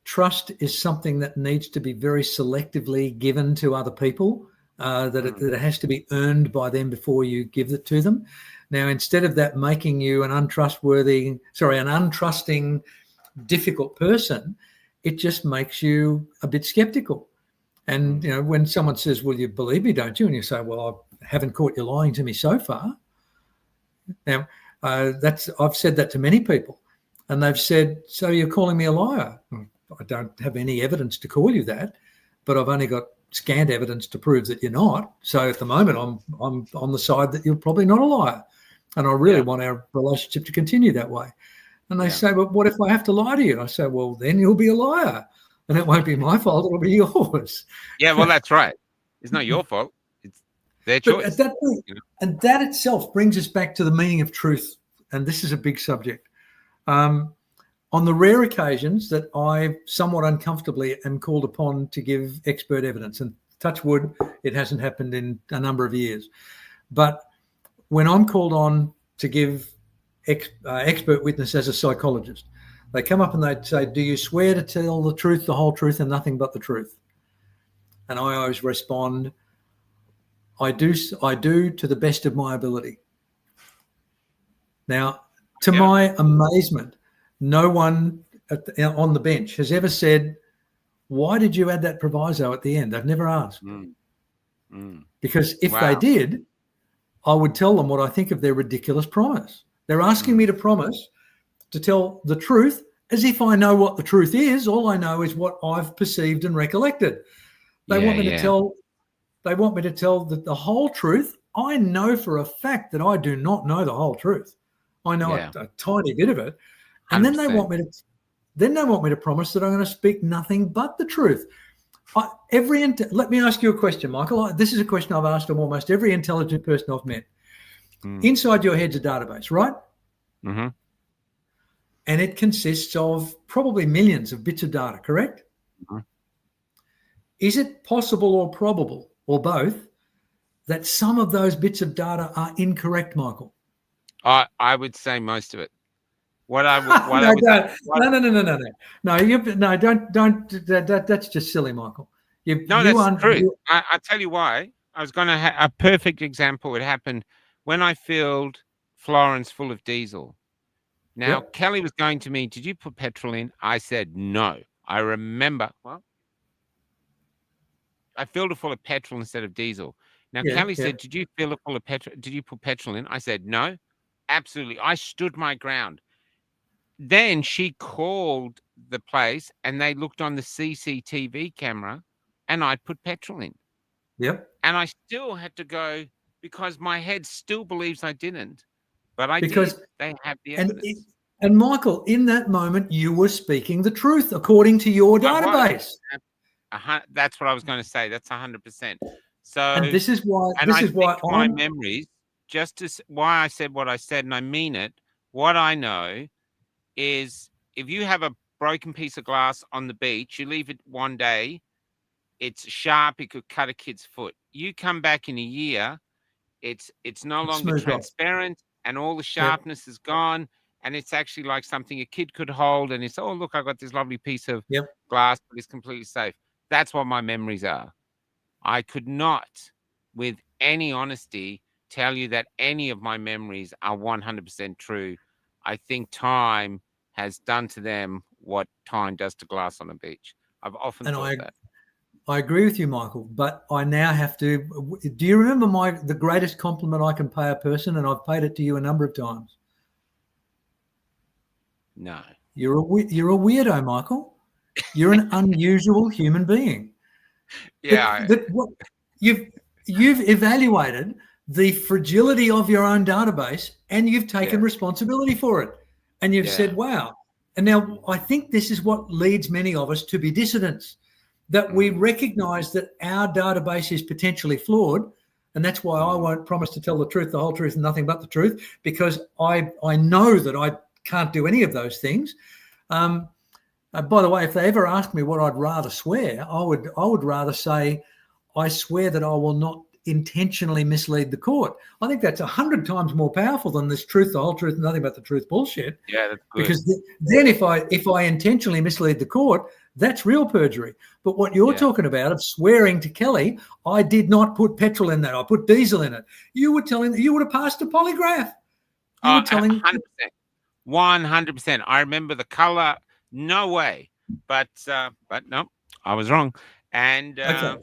trust is something that needs to be very selectively given to other people, that it has to be earned by them before you give it to them. Now, instead of that making you an untrusting, difficult person, it just makes you a bit skeptical. And, when someone says, well, you believe me, don't you? And you say, well, I haven't caught you lying to me so far. Now, I've said that to many people, and they've said, so you're calling me a liar? I don't have any evidence to call you that, but I've only got scant evidence to prove that you're not. So at the moment, I'm on the side that you're probably not a liar, and I really want our relationship to continue that way. And they say, well, what if I have to lie to you? And I say, well, then you'll be a liar, and it won't be my fault, it'll be yours. Yeah, well, that's right. It's not your fault. It's their choice. But at that point, and that itself brings us back to the meaning of truth, and this is a big subject. On the rare occasions that I somewhat uncomfortably am called upon to give expert evidence, and touch wood, it hasn't happened in a number of years. But when I'm called on to give expert witness as a psychologist, they come up and they say, do you swear to tell the truth, the whole truth, and nothing but the truth? And I always respond, I do to the best of my ability. Now, to my amazement, no one on the bench has ever said, why did you add that proviso at the end? They've never asked. Because if they did, I would tell them what I think of their ridiculous promise. They're asking me to promise to tell the truth as if I know what the truth is. All I know is what I've perceived and recollected. They want me to tell the whole truth. I know for a fact that I do not know the whole truth. I know a tiny bit of it. And 100%. Then they want me to promise that I'm going to speak nothing but the truth. Let me ask you a question, Michael. This is a question I've asked of almost every intelligent person I've met. Inside your head's a database, right? Mm-hmm. And it consists of probably millions of bits of data, correct? Mm-hmm. Is it possible or probable, or both, that some of those bits of data are incorrect, Michael? I would say most of it. No, that's just silly, Michael. That's true. I tell you why. I was going to a perfect example. It happened when I filled Florence full of diesel. Now, Kelly was going to me, did you put petrol in? I said, no. I remember. Well, I filled it full of petrol instead of diesel. Now, Kelly said, did you fill it full of petrol? Did you put petrol in? I said, no, absolutely. I stood my ground. Then she called the place and they looked on the CCTV camera and I put petrol in. Yep. And I still had to go because my head still believes I didn't. But I did. They have the evidence. And Michael, in that moment, you were speaking the truth according to your database. That's what I was going to say. That's 100%. So, and this is why my memories, why I said what I said, and I mean it. What I know is if you have a broken piece of glass on the beach, you leave it one day, it's sharp, it could cut a kid's foot. You come back in a year, it's no longer transparent and all the sharpness is gone, and it's actually like something a kid could hold, and it's, oh, look, I got this lovely piece of glass, but it's completely safe. That's what my memories are. I could not, with any honesty, tell you that any of my memories are 100% true. I think time has done to them what time does to glass on a beach. I've often thought that. I agree with you, Michael, but I now have to. Do you remember the greatest compliment I can pay a person, and I've paid it to you a number of times? No. You're a weirdo, Michael. You're an unusual human being. Yeah. You've evaluated the fragility of your own database, and you've taken responsibility for it, and you've said, "Wow." And now I think this is what leads many of us to be dissidents. That we recognize that our database is potentially flawed. And that's why I won't promise to tell the truth, the whole truth, and nothing but the truth, because I know that I can't do any of those things. By the way, if they ever ask me what I'd rather swear, I would rather say, I swear that I will not intentionally mislead the court. I think that's 100 times more powerful than this truth, the whole truth, and nothing but the truth bullshit. Yeah, that's good. Because then if I intentionally mislead the court, that's real perjury. But what you're talking about of swearing to Kelly, I did not put petrol in that. I put diesel in it. You were telling, you would have passed a polygraph. You were telling 100%. I remember the color. No way. But no, I was wrong. And okay.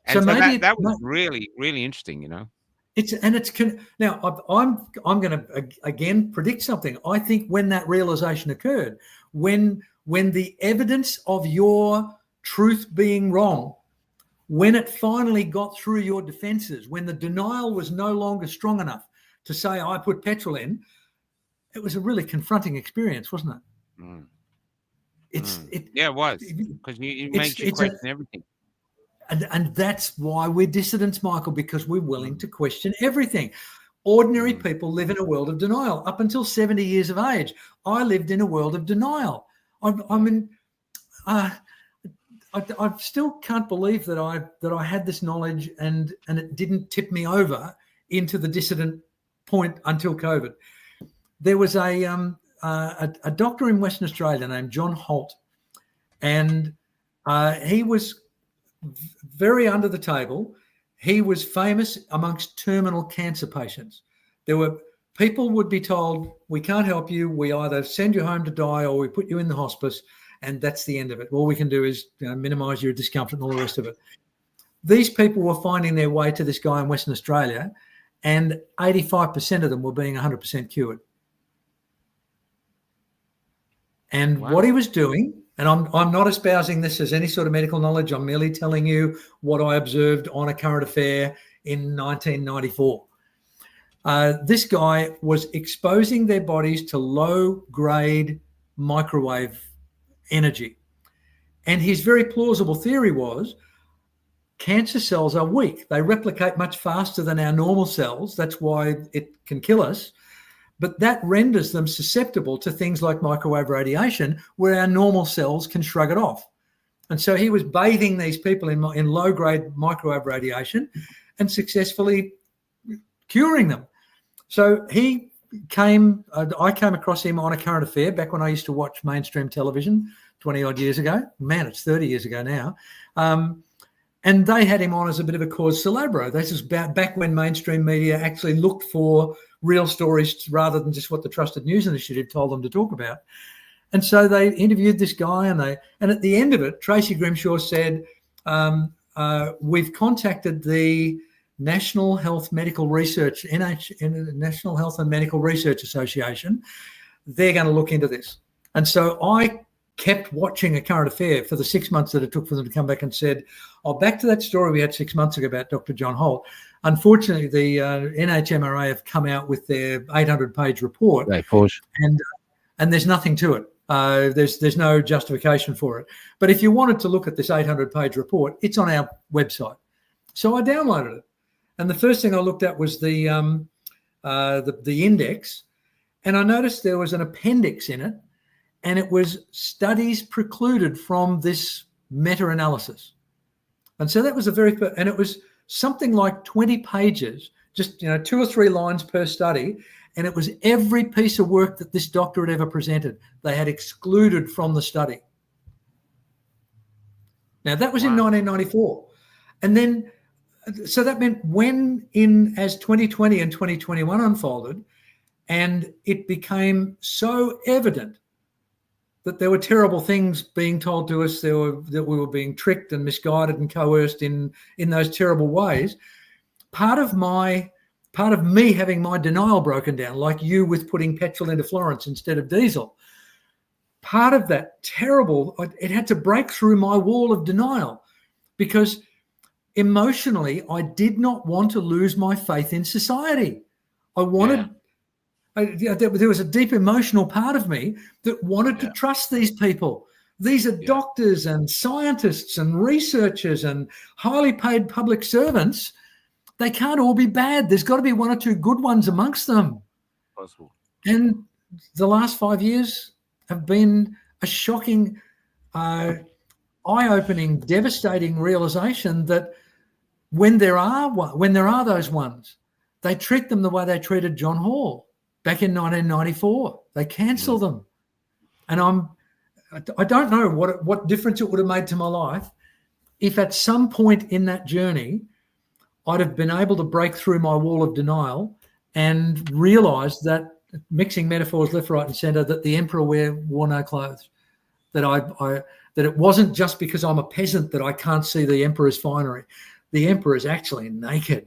So maybe that was really, really interesting, you know. Now I'm going to again predict something. I think when that realization occurred, when the evidence of your truth being wrong, when it finally got through your defenses, when the denial was no longer strong enough to say I put petrol in, it was a really confronting experience, wasn't it? Mm. It was, because you made you question everything. And that's why we're dissidents, Michael, because we're willing to question everything. Ordinary people live in a world of denial. Up until 70 years of age, I lived in a world of denial. I still can't believe that I had this knowledge and it didn't tip me over into the dissident point until COVID. There was a doctor in Western Australia named John Holt, and he was very under the table. He was famous amongst terminal cancer patients. People would be told, we can't help you. We either send you home to die or we put you in the hospice, and that's the end of it. All we can do is minimise your discomfort and all the rest of it. These people were finding their way to this guy in Western Australia, and 85% of them were being 100% cured. And what he was doing, and I'm not espousing this as any sort of medical knowledge, I'm merely telling you what I observed on a current affair in 1994. This guy was exposing their bodies to low-grade microwave energy. And his very plausible theory was cancer cells are weak. They replicate much faster than our normal cells. That's why it can kill us. But that renders them susceptible to things like microwave radiation, where our normal cells can shrug it off. And so he was bathing these people in low-grade microwave radiation and successfully curing them. So I came across him on a current affair back when I used to watch mainstream television 20-odd years ago. Man, it's 30 years ago now. And they had him on as a bit of a cause célèbre. This is back when mainstream media actually looked for real stories rather than just what the Trusted News Initiative told them to talk about. And so they interviewed this guy, and at the end of it, Tracy Grimshaw said, we've contacted the National Health Medical Research, National Health and Medical Research Association. They're going to look into this. And so I kept watching a current affair for the 6 months that it took for them to come back and said, back to that story we had 6 months ago about Dr. John Holt. Unfortunately, the NHMRA have come out with their 800-page report, and there's nothing to it. There's no justification for it. But if you wanted to look at this 800-page report, it's on our website. So I downloaded it, and the first thing I looked at was the index, and I noticed there was an appendix in it, and it was studies precluded from this meta-analysis. And so that was and it was something like 20 pages, just 2 or 3 lines per study, and it was every piece of work that this doctor had ever presented they had excluded from the study. Now that was in 1994, and then so that meant as 2020 and 2021 unfolded, and it became so evident that there were terrible things being told to us, that we were being tricked and misguided and coerced in those terrible ways. Part of me having my denial broken down, like you with putting petrol into Florence instead of diesel, part of that it had to break through my wall of denial, because emotionally I did not want to lose my faith in society. I wanted... there was a deep emotional part of me that wanted to trust these people. These are doctors and scientists and researchers and highly paid public servants. They can't all be bad. There's got to be 1 or 2 good ones amongst them. Possible. And the last 5 years have been a shocking, eye-opening, devastating realization that when there are those ones, they treat them the way they treated John Hall. Back in 1994, they cancelled them. And I don't know what difference it would have made to my life if at some point in that journey I'd have been able to break through my wall of denial and realise that, mixing metaphors left, right and centre, that the emperor wore no clothes, that it wasn't just because I'm a peasant that I can't see the emperor's finery. The emperor is actually naked.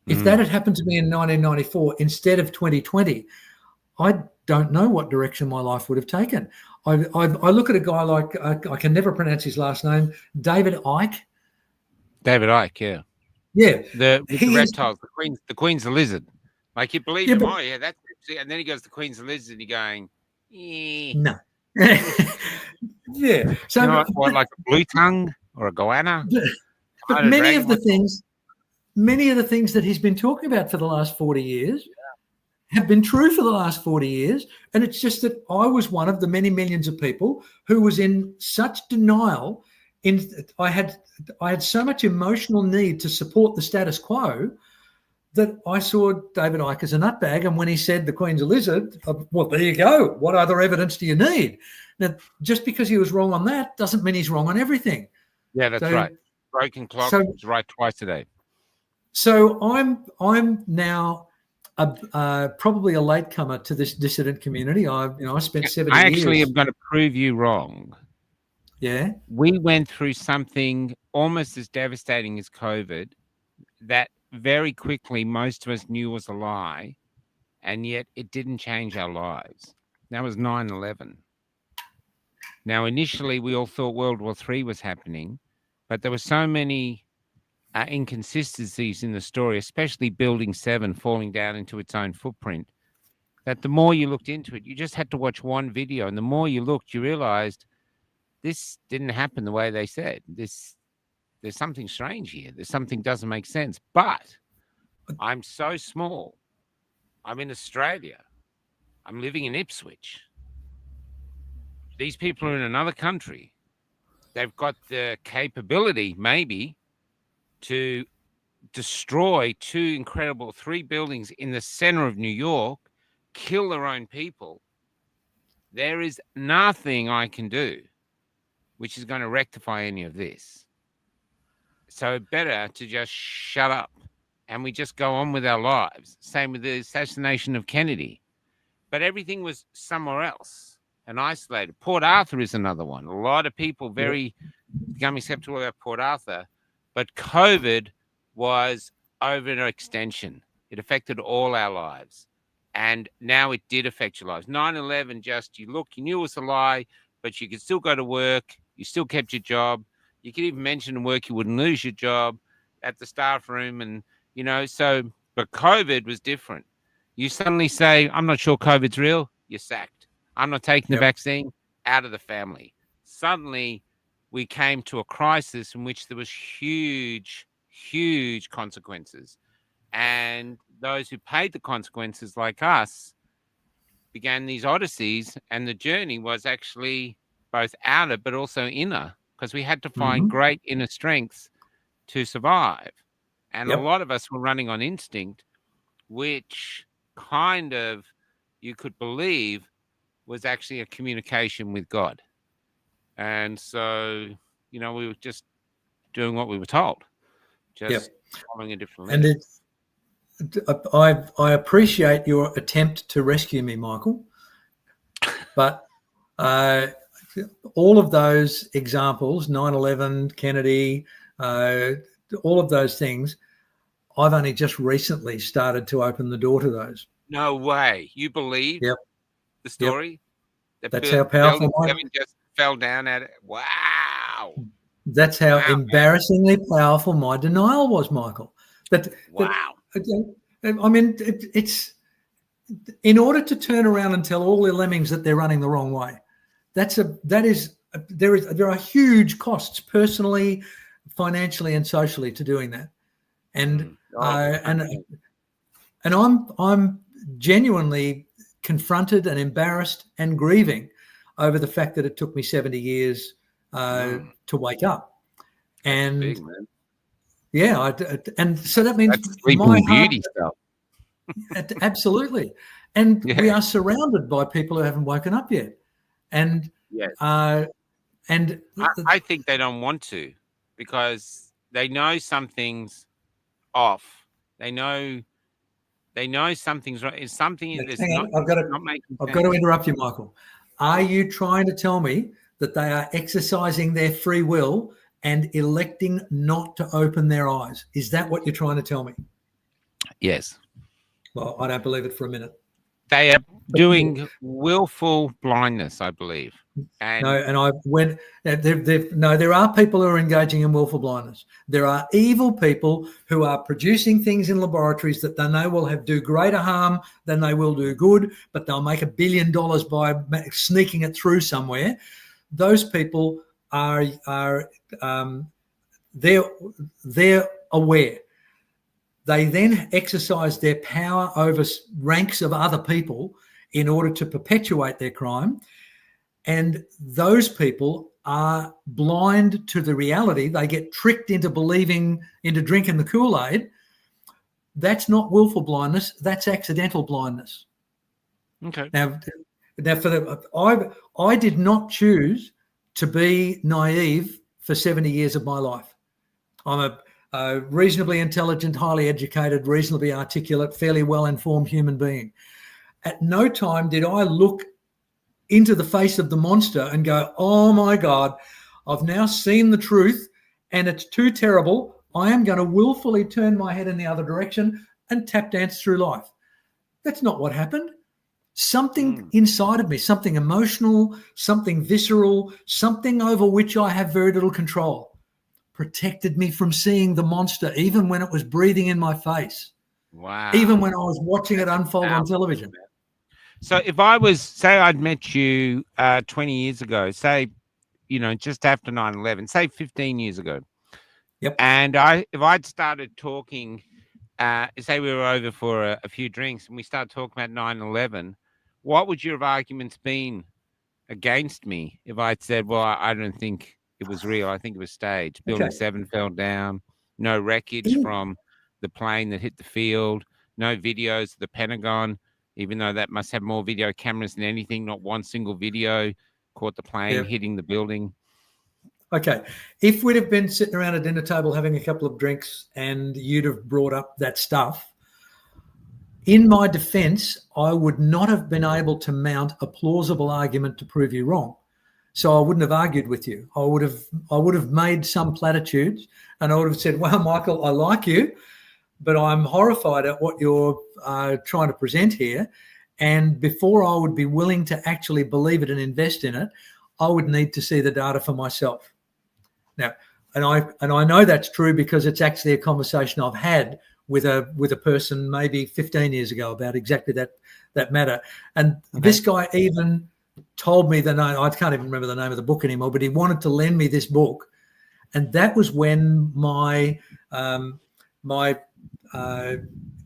If that had happened to me in 1994 instead of 2020, I don't know what direction my life would have taken. I look at a guy like, I can never pronounce his last name, David Icke. David Icke, yeah. Yeah. The reptiles, the Queen's the lizard. Like, you believe him, that's it. And then he goes, the Queen's the lizard, and you're going, no. Yeah. So what, like a blue tongue or a goanna? But many of the things... many of the things that he's been talking about for the last 40 years have been true for the last 40 years. And it's just that I was one of the many millions of people who was in such denial. I had so much emotional need to support the status quo that I saw David Icke as a nutbag. And when he said the Queen's a lizard, well, there you go. What other evidence do you need? Now, just because he was wrong on that doesn't mean he's wrong on everything. Yeah, that's right. Broken clock is right twice a day. So I'm now probably a latecomer to this dissident community. I spent 70 years. I actually am going to prove you wrong. Yeah. We went through something almost as devastating as COVID that very quickly most of us knew was a lie, and yet it didn't change our lives. That was 9/11. Now, initially, we all thought World War III was happening, but there were so many inconsistencies in the story, especially Building 7 falling down into its own footprint, that the more you looked into it, you just had to watch one video, and the more you looked, you realized this didn't happen the way they said. There's something strange here. There's something doesn't make sense. But I'm so small. I'm in Australia. I'm living in Ipswich. These people are in another country. They've got the capability, maybe, to destroy three buildings in the center of New York, kill their own people. There is nothing I can do which is going to rectify any of this. So better to just shut up and we just go on with our lives. Same with the assassination of Kennedy. But everything was somewhere else and isolated. Port Arthur is another one. A lot of people becoming skeptical about Port Arthur. But COVID was overextension. It affected all our lives. And now it did affect your lives. 9/11, you knew it was a lie, but you could still go to work. You still kept your job. You could even mention in work you wouldn't lose your job at the staff room. And, but COVID was different. You suddenly say, I'm not sure COVID's real. You're sacked. I'm not taking the vaccine. Out of the family. Suddenly, we came to a crisis in which there was huge, huge consequences. And those who paid the consequences, like us, began these odysseys. And the journey was actually both outer but also inner, because we had to find great inner strength to survive. And a lot of us were running on instinct, which kind of, you could believe, was actually a communication with God. And so, we were just doing what we were told, just following a different letter. And I appreciate your attempt to rescue me, Michael, but all of those examples, 9/11, Kennedy, all of those things, I've only just recently started to open the door to those. No way. You believe the story? That's how powerful Kevin just fell down at it. Wow. That's how embarrassingly powerful my denial was, Michael. I mean, it's in order to turn around and tell all the lemmings that they're running the wrong way. There are huge costs personally, financially, and socially to doing that, and I'm genuinely confronted and embarrassed and grieving over the fact that it took me 70 years to wake up, and big, man. And so that means that's Sleeping Beauty stuff. Absolutely, and we are surrounded by people who haven't woken up yet. And I think they don't want to, because they know something's off. They know something's right. It's something that's I've got to interrupt you, Michael. Are you trying to tell me that they are exercising their free will and electing not to open their eyes? Is that what you're trying to tell me? Yes. Well, I don't believe it for a minute. They are doing willful blindness, I believe. And there are people who are engaging in willful blindness. There are evil people who are producing things in laboratories that they know will do greater harm than they will do good, but they'll make $1 billion by sneaking it through somewhere. Those people are they're aware. They then exercise their power over ranks of other people in order to perpetuate their crime. And those people are blind to the reality. They get tricked into drinking the Kool-Aid. That's not willful blindness. That's accidental blindness. Okay. Now I did not choose to be naive for 70 years of my life. I'm a reasonably intelligent, highly educated, reasonably articulate, fairly well-informed human being. At no time did I look into the face of the monster and go, oh my God, I've now seen the truth and it's too terrible. I am going to willfully turn my head in the other direction and tap dance through life. That's not what happened. Something inside of me, something emotional, something visceral, something over which I have very little control, protected me from seeing the monster, even when it was breathing in my face. Wow. Even when I was watching it unfold on television. So if I was, say I'd met you 20 years ago, say, just after 9/11, say 15 years ago. Yep. And if I'd started talking, say we were over for a few drinks and we started talking about 9/11, what would your arguments been against me if I'd said, well, I don't think it was real. I think it was staged. Building 7 fell down, no wreckage from the plane that hit the field, no videos of the Pentagon, even though that must have more video cameras than anything, not one single video caught the plane hitting the building. Okay. If we'd have been sitting around a dinner table having a couple of drinks and you'd have brought up that stuff, in my defense, I would not have been able to mount a plausible argument to prove you wrong. So I wouldn't have argued with you. I would have made some platitudes and I would have said, well, Michael, I like you, but I'm horrified at what you're trying to present here. And before I would be willing to actually believe it and invest in it, I would need to see the data for myself. Now, and I know that's true because it's actually a conversation I've had with a person maybe 15 years ago about exactly that matter. And this guy even told me the name. I can't even remember the name of the book anymore, but he wanted to lend me this book. And that was when my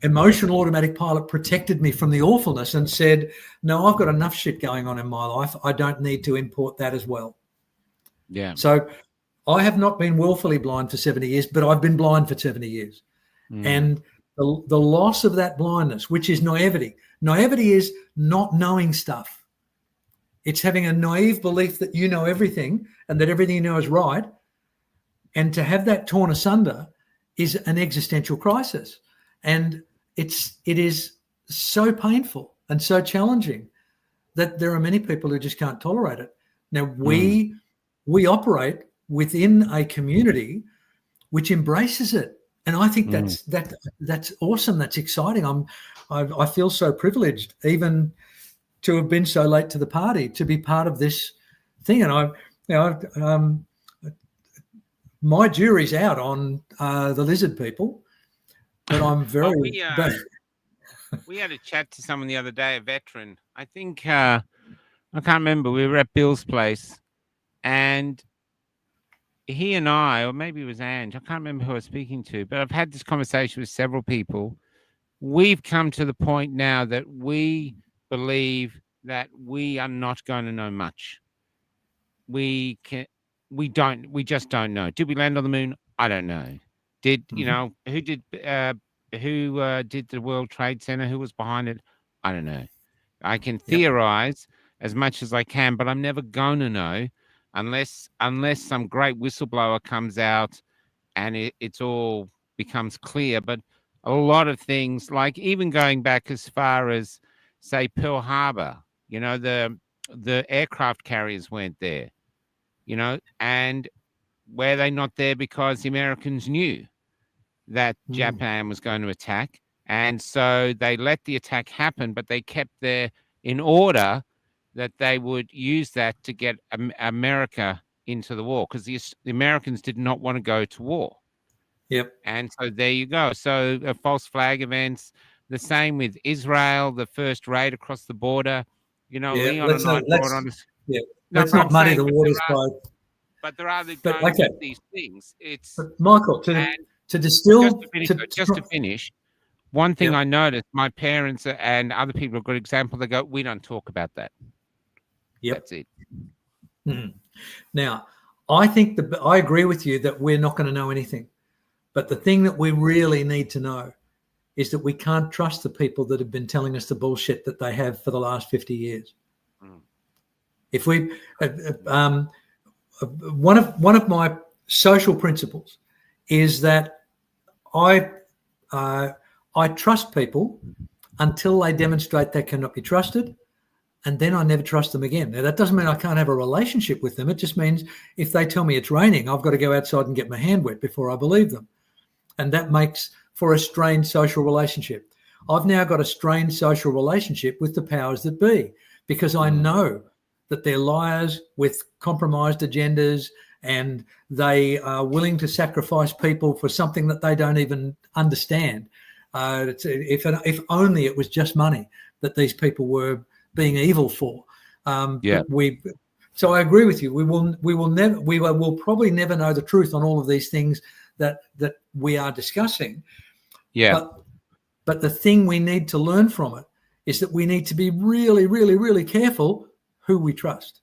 emotional automatic pilot protected me from the awfulness and said, no, I've got enough shit going on in my life. I don't need to import that as well. Yeah. So I have not been willfully blind for 70 years, but I've been blind for 70 years. And the loss of that blindness, which is naivety. Naivety is not knowing stuff. It's having a naive belief that you know everything and that everything you know is right. And to have that torn asunder is an existential crisis. And it is so painful and so challenging that there are many people who just can't tolerate it. Now, we operate within a community which embraces it. And I think that's awesome. That's exciting. I feel so privileged even to have been so late to the party, to be part of this thing. And my jury's out on the lizard people, but I'm very. We had a chat to someone the other day, a veteran. I think I can't remember. We were at Bill's place, and he and I, or maybe it was Ange, I can't remember who I was speaking to, but I've had this conversation with several people. We've come to the point now that we believe that we are not going to know much. We just don't know. Did we land on the moon? I don't know. Did who did the World Trade Center? Who was behind it? I don't know. I can theorize as much as I can, but I'm never going to know unless some great whistleblower comes out and it's all becomes clear. But a lot of things, like even going back as far as, say, Pearl Harbor, the aircraft carriers weren't there, and were they not there because the Americans knew that Japan was going to attack? And so they let the attack happen, but they kept there in order that they would use that to get America into the war, because the Americans did not want to go to war. Yep. And so there you go. So false flag events, the same with Israel, the first raid across the border. Leon and I brought on this. Yeah. Let's not muddy the waters by. But there are Okay. these things. But Michael, to distill. Just to finish, one thing Yeah. I noticed, my parents and other people, a good example, they go, we don't talk about that. Yep. That's it. Now, I think I agree with you that we're not going to know anything. But the thing that we really need to know is that we can't trust the people that have been telling us the bullshit that they have for the last 50 years. If we, one of my social principles is that I trust people until they demonstrate they cannot be trusted, and then I never trust them again. Now, that doesn't mean I can't have a relationship with them. It just means if they tell me it's raining, I've got to go outside and get my hand wet before I believe them. And that makes for a strained social relationship. I've now got a strained social relationship with the powers that be because I know that they're liars with compromised agendas and they are willing to sacrifice people for something that they don't even understand. If only it was just money that these people were being evil for. So I agree with you. We will probably never know the truth on all of these things that we are discussing. Yeah. But the thing we need to learn from it is that we need to be really, really, really careful who we trust.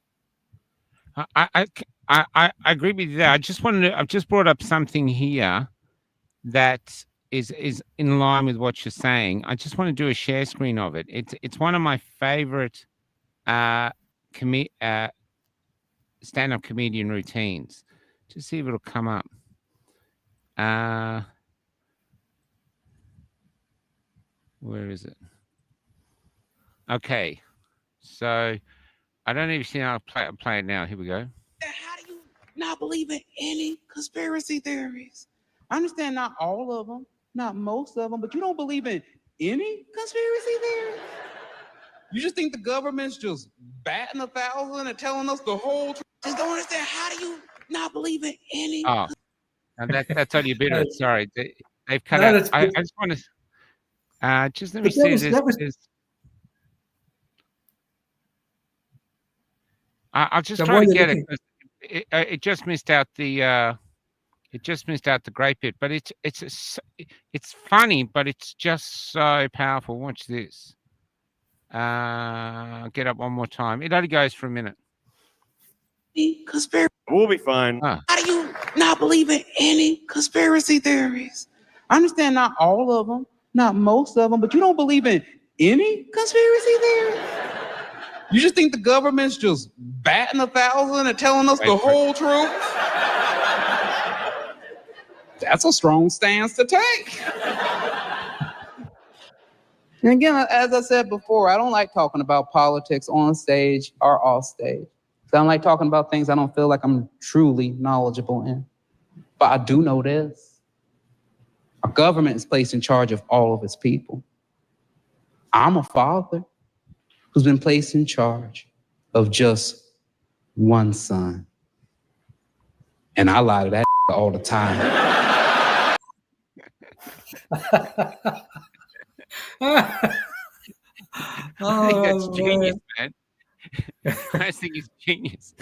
I agree with you there. I've just brought up something here that is in line with what you're saying. I just want to do a share screen of it. It's one of my favorite stand-up comedian routines. Just see if it'll come up. Where is it? Okay, so I don't even see how I'll play it now. Here we go. How do you not believe in any conspiracy theories? I understand not all of them, not most of them, but you don't believe in any conspiracy theories? You just think the government's just batting 1,000 and telling us the whole truth? Just don't understand. How do you not believe in any? Oh, and that's only a bit of it. Sorry, they've cut No, out. I just want to just let me But see that was- this. I'll just So try while to you're get looking- it. It just missed out the great bit, but it's funny, but it's just so powerful. Watch this. I'll get up one more time. It only goes for a minute. Conspiracy. We'll be fine. How do you not believe in any conspiracy theories? I understand not all of them, not most of them, but you don't believe in any conspiracy theories? You just think the government's just batting 1,000 and telling us the whole truth? That's a strong stance to take. And again, as I said before, I don't like talking about politics on stage or off stage. I don't like talking about things I don't feel like I'm truly knowledgeable in. But I do know this. Our government is placed in charge of all of its people. I'm a father who's been placed in charge of just one son. And I lie to that all the time. I think that's genius, man. I think it's genius.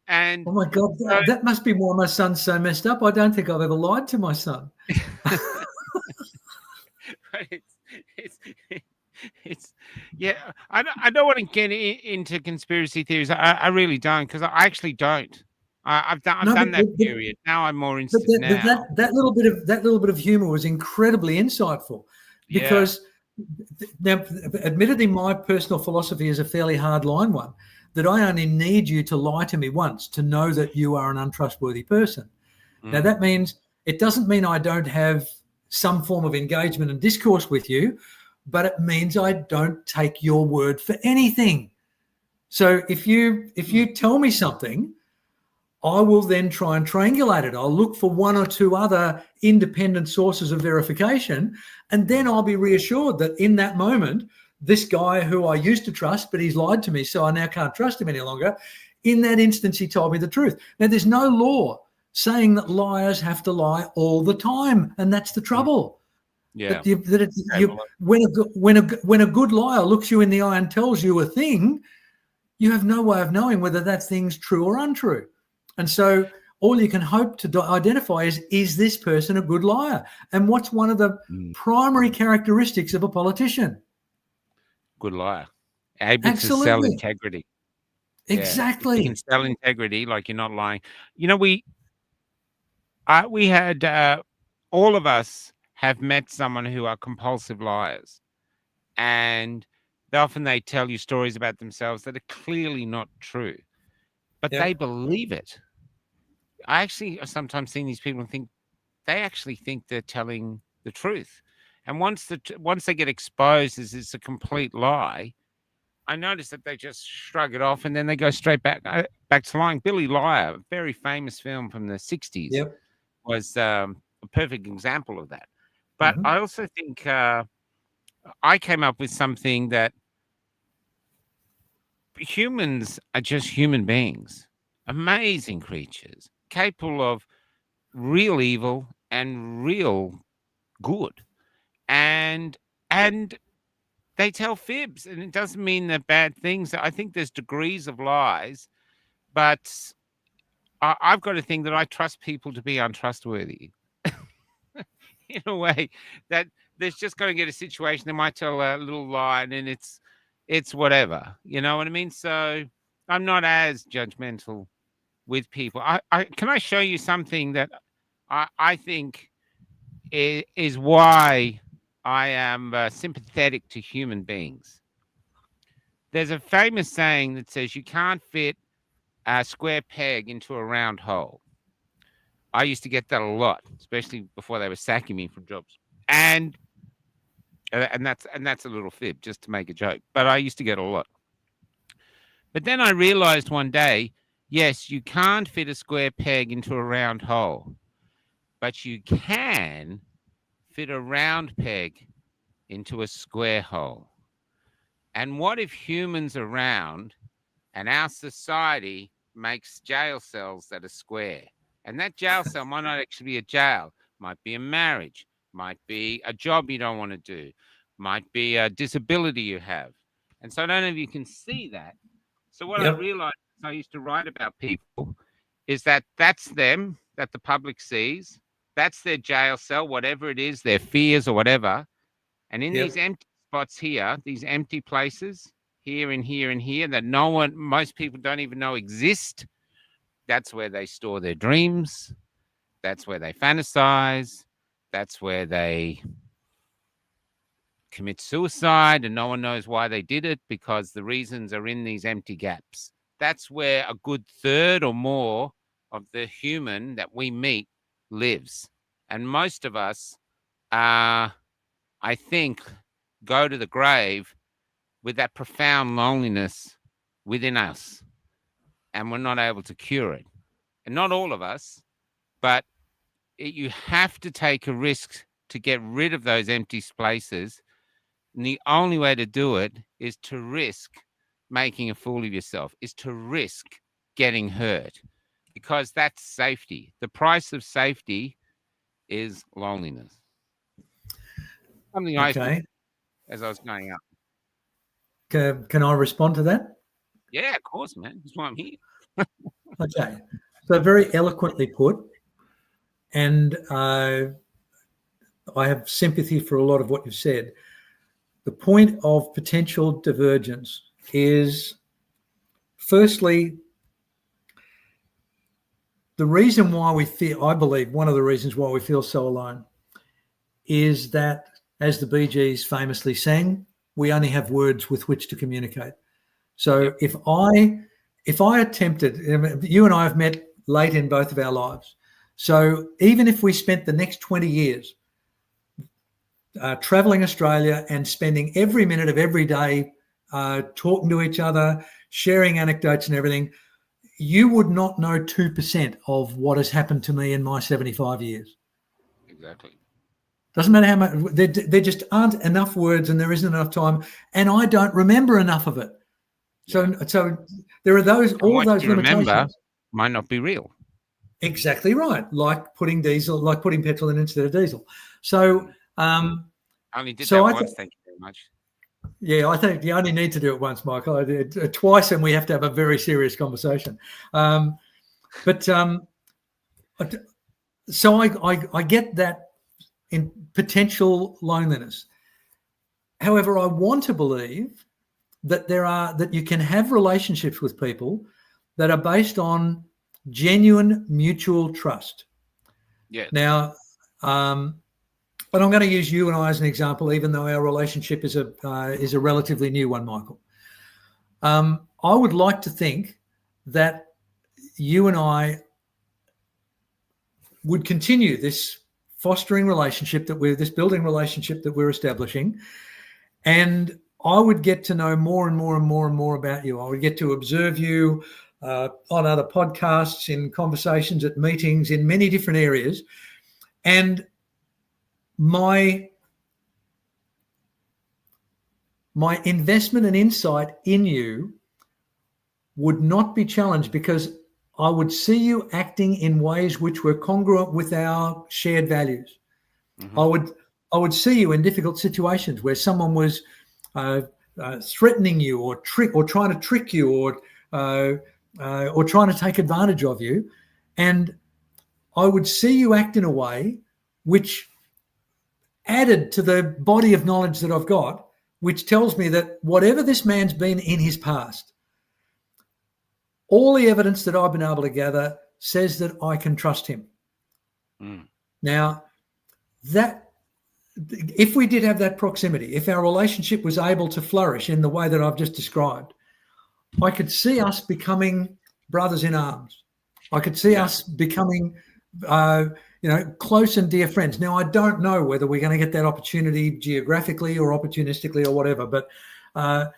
And Oh my God, that must be why my son's so messed up. I don't think I've ever lied to my son. It's yeah. I don't want to get into conspiracy theories. I really don't, because I actually don't. I've done that period. Now I'm more interested now. That little bit of humor was incredibly insightful, because now, admittedly, my personal philosophy is a fairly hard line one, that I only need you to lie to me once to know that you are an untrustworthy person. Now, that means, it doesn't mean I don't have some form of engagement and discourse with you, but it means I don't take your word for anything. So if you tell me something, I will then try and triangulate it. I'll look for one or two other independent sources of verification, and then I'll be reassured that in that moment, this guy who I used to trust, but he's lied to me, so I now can't trust him any longer. In that instance, he told me the truth. Now, there's no law saying that liars have to lie all the time, and that's the trouble. Yeah. When a good liar looks you in the eye and tells you a thing, you have no way of knowing whether that thing's true or untrue. And so all you can hope to identify is this person a good liar? And what's one of the primary characteristics of a politician? Good liar. Able to sell integrity. Exactly. Yeah. You can sell integrity like you're not lying. You know, we had all of us have met someone who are compulsive liars, and often they tell you stories about themselves that are clearly not true, but they believe it. I actually sometimes see these people and think they actually think they're telling the truth, and once they get exposed as it's a complete lie, I notice that they just shrug it off and then they go straight back to lying. Billy Liar, a very famous film from the 60s, was a perfect example of that. But I also think I came up with something that humans are just human beings, amazing creatures, capable of real evil and real good. And they tell fibs, and it doesn't mean they're bad things. I think there's degrees of lies, but I've got a thing that I trust people to be untrustworthy in a way that there's just going to get a situation. They might tell a little lie and then it's whatever, you know what I mean? So I'm not as judgmental with people. Can I show you something that I think is why I am sympathetic to human beings. There's a famous saying that says you can't fit a square peg into a round hole. I used to get that a lot, especially before they were sacking me from jobs. And that's a little fib, just to make a joke. But I used to get a lot. But then I realized one day, yes, you can't fit a square peg into a round hole, but you can fit a round peg into a square hole. And what if humans are round and our society makes jail cells that are square? And that jail cell might not actually be a jail, might be a marriage, might be a job you don't want to do, might be a disability you have. And so I don't know if you can see that. So what I realized I used to write about people is that that's them, that the public sees. That's their jail cell, whatever it is, their fears or whatever. And in these empty spots here, these empty places here and here and here that most people don't even know exist, that's where they store their dreams. That's where they fantasize. That's where they commit suicide and no one knows why they did it because the reasons are in these empty gaps. That's where a good third or more of the human that we meet lives. And most of us, I think, go to the grave with that profound loneliness within us, and we're not able to cure it. And not all of us, but you have to take a risk to get rid of those empty spaces. And the only way to do it is to risk making a fool of yourself, is to risk getting hurt, because that's safety. The price of safety is loneliness. Something I thought as I was going up. Can I respond to that? Yeah, of course, man. That's why I'm here. Okay. So very eloquently put. And I have sympathy for a lot of what you've said. The point of potential divergence is, firstly, the reason why we feel, I believe one of the reasons why we feel so alone is that, as the Bee Gees famously sang, we only have words with which to communicate. So if I attempted, you and I have met late in both of our lives. So even if we spent the next 20 years traveling Australia and spending every minute of every day talking to each other, sharing anecdotes and everything, you would not know 2% of what has happened to me in my 75 years. Exactly. Doesn't matter how much, there just aren't enough words and there isn't enough time, and I don't remember enough of it. So there are all of those limitations. Remember might not be real. Exactly right. Like putting petrol in instead of diesel. So I only did that once, thank you very much. Yeah, I think you only need to do it once, Michael. I did it twice, and we have to have a very serious conversation. But So I get that in potential loneliness. However, I want to believe that that you can have relationships with people that are based on genuine mutual trust. Yeah. Now, but I'm going to use you and I as an example, even though our relationship is a relatively new one, Michael. I would like to think that you and I would continue this fostering relationship this building relationship that we're establishing, and I would get to know more and more and more and more about you. I would get to observe you on other podcasts, in conversations, at meetings, in many different areas, and my investment and insight in you would not be challenged, because I would see you acting in ways which were congruent with our shared values. Mm-hmm. I would see you in difficult situations where someone was threatening you or trying to trick you or trying to take advantage of you, and I would see you act in a way which added to the body of knowledge that I've got, which tells me that whatever this man's been in his past, all the evidence that I've been able to gather says that I can trust him. Mm. Now, that if we did have that proximity, if our relationship was able to flourish in the way that I've just described, I could see us becoming brothers in arms. I could see us becoming, close and dear friends. Now, I don't know whether we're going to get that opportunity geographically or opportunistically or whatever, but now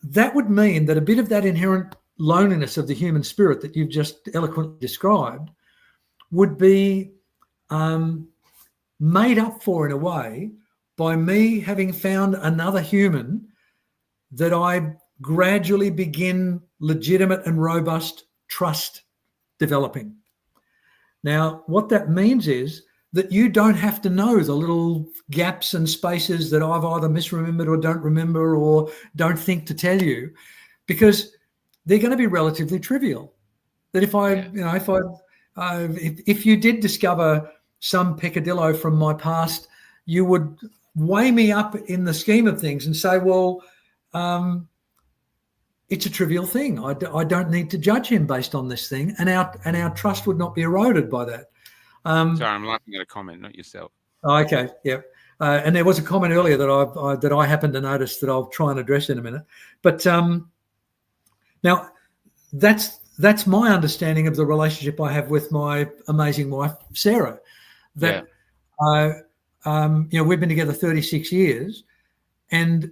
that would mean that a bit of that inherent loneliness of the human spirit that you've just eloquently described would be made up for in a way by me having found another human that I gradually begin legitimate and robust trust developing. Now, what that means is that you don't have to know the little gaps and spaces that I've either misremembered or don't remember or don't think to tell you, because they're going to be relatively trivial. That if you did discover some peccadillo from my past, you would weigh me up in the scheme of things and say, well, it's a trivial thing. I don't need to judge him based on this thing, and our trust would not be eroded by that. Sorry, I'm laughing at a comment, not yourself. Okay, yeah. And there was a comment earlier that I happened to notice that I'll try and address in a minute. But now that's my understanding of the relationship I have with my amazing wife, Sarah. That we've been together 36 years, and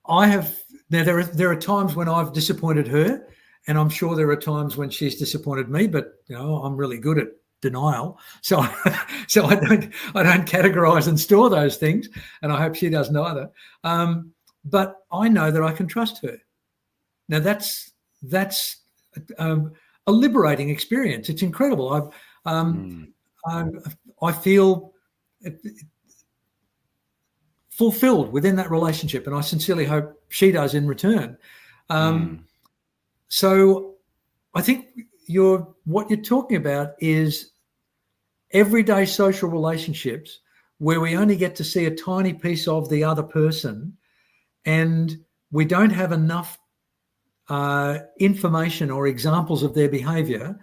I have. Now there are times when I've disappointed her, and I'm sure there are times when she's disappointed me. But I'm really good at denial, so I don't categorize and store those things, and I hope she doesn't either. But I know that I can trust her. Now that's a liberating experience. It's incredible. I feel fulfilled within that relationship, and I sincerely hope she does in return. So I think what you're talking about is everyday social relationships where we only get to see a tiny piece of the other person, and we don't have enough information or examples of their behavior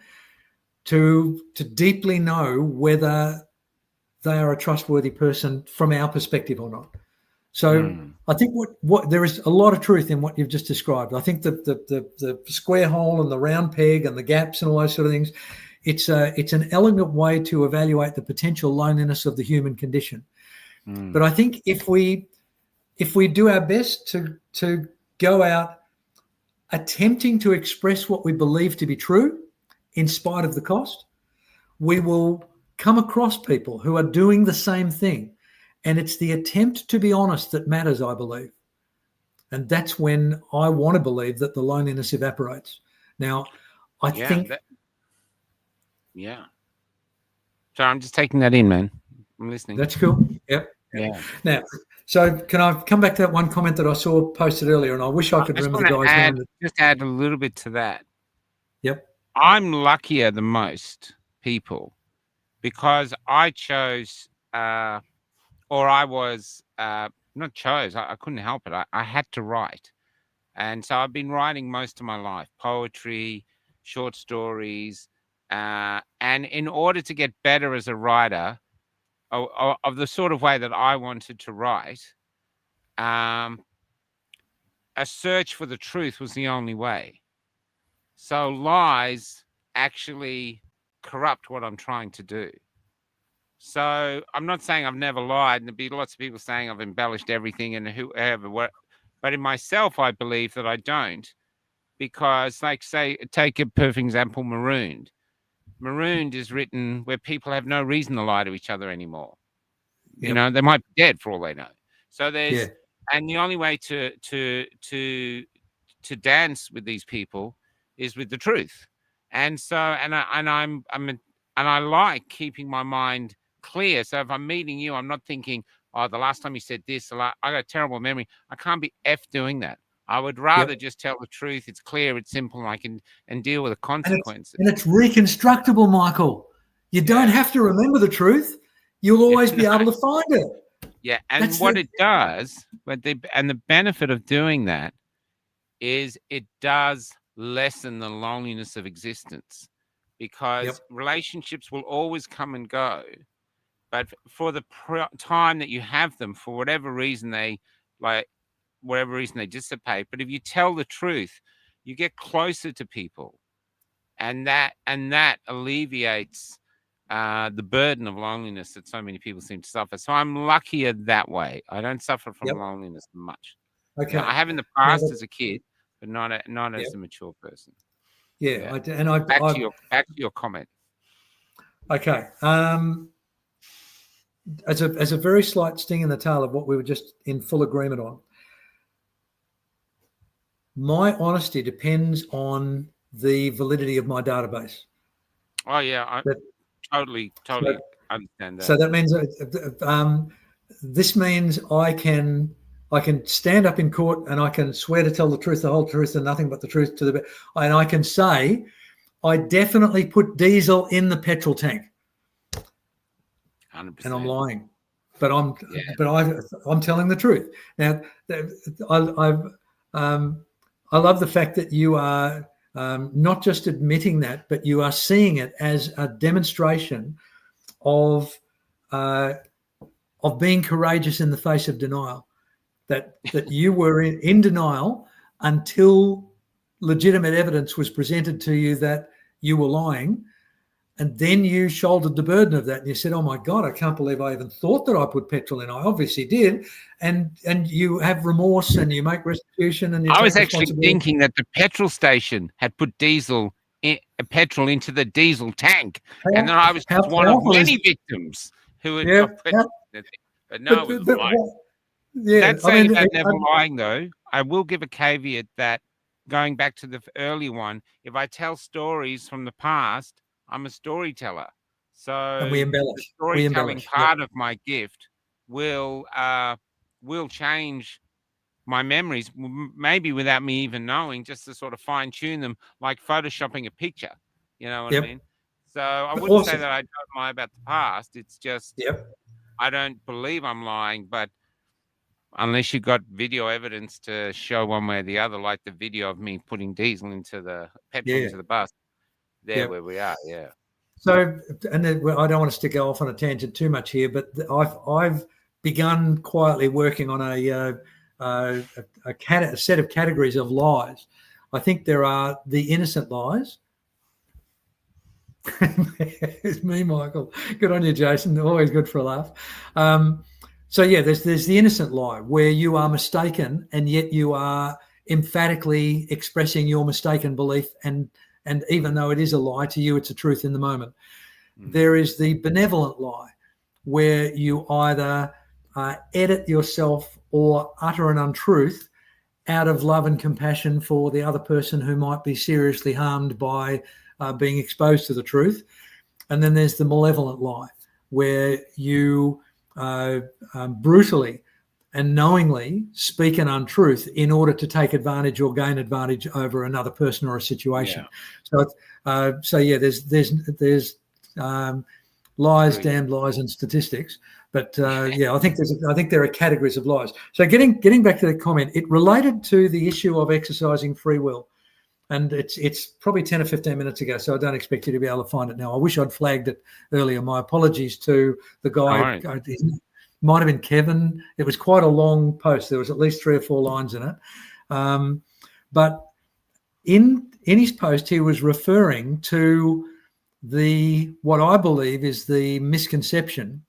to deeply know whether they are a trustworthy person from our perspective or not. So I think what there is a lot of truth in what you've just described. I think the square hole and the round peg and the gaps and all those sort of things, it's an elegant way to evaluate the potential loneliness of the human condition. But I think if we do our best to go out attempting to express what we believe to be true in spite of the cost, we will come across people who are doing the same thing. And it's the attempt to be honest that matters, I believe. And that's when I want to believe that the loneliness evaporates. Now, I think... So I'm just taking that in, man. I'm listening. That's cool. Yep. Yeah. Now, so can I come back to that one comment that I saw posted earlier, and I wish I could remember the guy's name. Just add a little bit to that. Yep. I'm luckier than most people because I chose, or I was not chose. I couldn't help it. I had to write, and so I've been writing most of my life: poetry, short stories, and in order to get better as a writer, of the sort of way that I wanted to write, a search for the truth was the only way. So lies actually corrupt what I'm trying to do. So I'm not saying I've never lied, and there'd be lots of people saying I've embellished everything and whoever, but in myself, I believe that I don't, because, like, say, take a perfect example, Marooned. Marooned is written where people have no reason to lie to each other anymore. You Yep. know, they might be dead for all they know. So there's, Yeah. and the only way to dance with these people is with the truth. And so, and I like keeping my mind clear. So if I'm meeting you, I'm not thinking, oh, the last time you said this, I got a terrible memory. I can't be doing that. I would rather just tell the truth. It's clear, it's simple, and I can deal with the consequences. And it's reconstructible, Michael. You don't have to remember the truth. You'll always be able to find it. Yeah, and it does, and the benefit of doing that is it does lessen the loneliness of existence, because relationships will always come and go, but for the time that you have them, for whatever reason they dissipate. But if you tell the truth, you get closer to people, and that alleviates the burden of loneliness that so many people seem to suffer. So I'm luckier that way. I don't suffer from loneliness much. Okay. You know, I have in the past as a kid, but not as a mature person. Yeah. Back to your comment. Okay. As a very slight sting in the tail of what we were just in full agreement on, my honesty depends on the validity of my database. Oh yeah, I totally understand that. So that means this means I can stand up in court and I can swear to tell the truth, the whole truth, and nothing but the truth and I can say I definitely put diesel in the petrol tank. 100%. And I'm lying, but I'm telling the truth. Now, I love the fact that you are not just admitting that, but you are seeing it as a demonstration of being courageous in the face of denial. That you were in denial until legitimate evidence was presented to you that you were lying. And then you shouldered the burden of that, and you said, "Oh my God, I can't believe I even thought that I put petrol in. I obviously did." And you have remorse, and you make restitution, and you I take was actually responsibility. thinking that the petrol station had put petrol into the diesel tank, and then I was just one of many victims who had got petrol. But no, it was lying. That's saying about never lying, though. I will give a caveat that, going back to the early one, if I tell stories from the past, I'm a storyteller. So and we embellish. The storytelling part of my gift will change my memories, maybe without me even knowing, just to sort of fine tune them, like photoshopping a picture. You know what I mean? So I wouldn't say that I don't lie about the past. It's just I don't believe I'm lying, but unless you got video evidence to show one way or the other, like the video of me putting diesel into the petrol into the bus, where we are, So, and then, I don't want us to go off on a tangent too much here, but I've begun quietly working on a set of categories of lies. I think there are the innocent lies. It's me, Michael. Good on you, Jason. Always good for a laugh. There's the innocent lie where you are mistaken and yet you are emphatically expressing your mistaken belief, and even though it is a lie to you, it's a truth in the moment. There is the benevolent lie where you either edit yourself or utter an untruth out of love and compassion for the other person who might be seriously harmed by being exposed to the truth. And then there's the malevolent lie where you brutally and knowingly speak an untruth in order to take advantage or gain advantage over another person or a situation. So there's lies, damned lies, and statistics. But I think there are categories of lies. So getting back to the comment, it related to the issue of exercising free will. And it's probably 10 or 15 minutes ago, so I don't expect you to be able to find it now. I wish I'd flagged it earlier. My apologies to the guy. Right. It might have been Kevin. It was quite a long post. There was at least 3 or 4 lines in it. But in his post, he was referring to what I believe is the misconception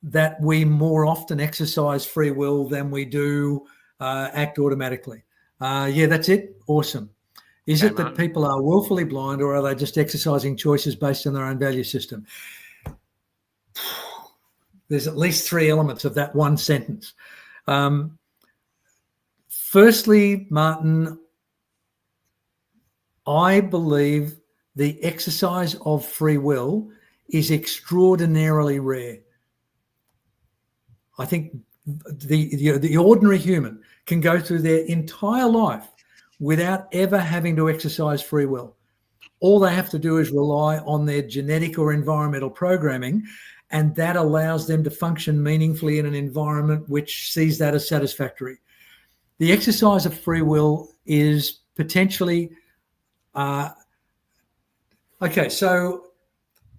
that we more often exercise free will than we do act automatically. That's it. Awesome. Is it that people are willfully blind, or are they just exercising choices based on their own value system? There's at least 3 elements of that one sentence. Firstly, Martin, I believe the exercise of free will is extraordinarily rare. I think the ordinary human can go through their entire life without ever having to exercise free will. All they have to do is rely on their genetic or environmental programming, and that allows them to function meaningfully in an environment which sees that as satisfactory. The exercise of free will is potentially okay. So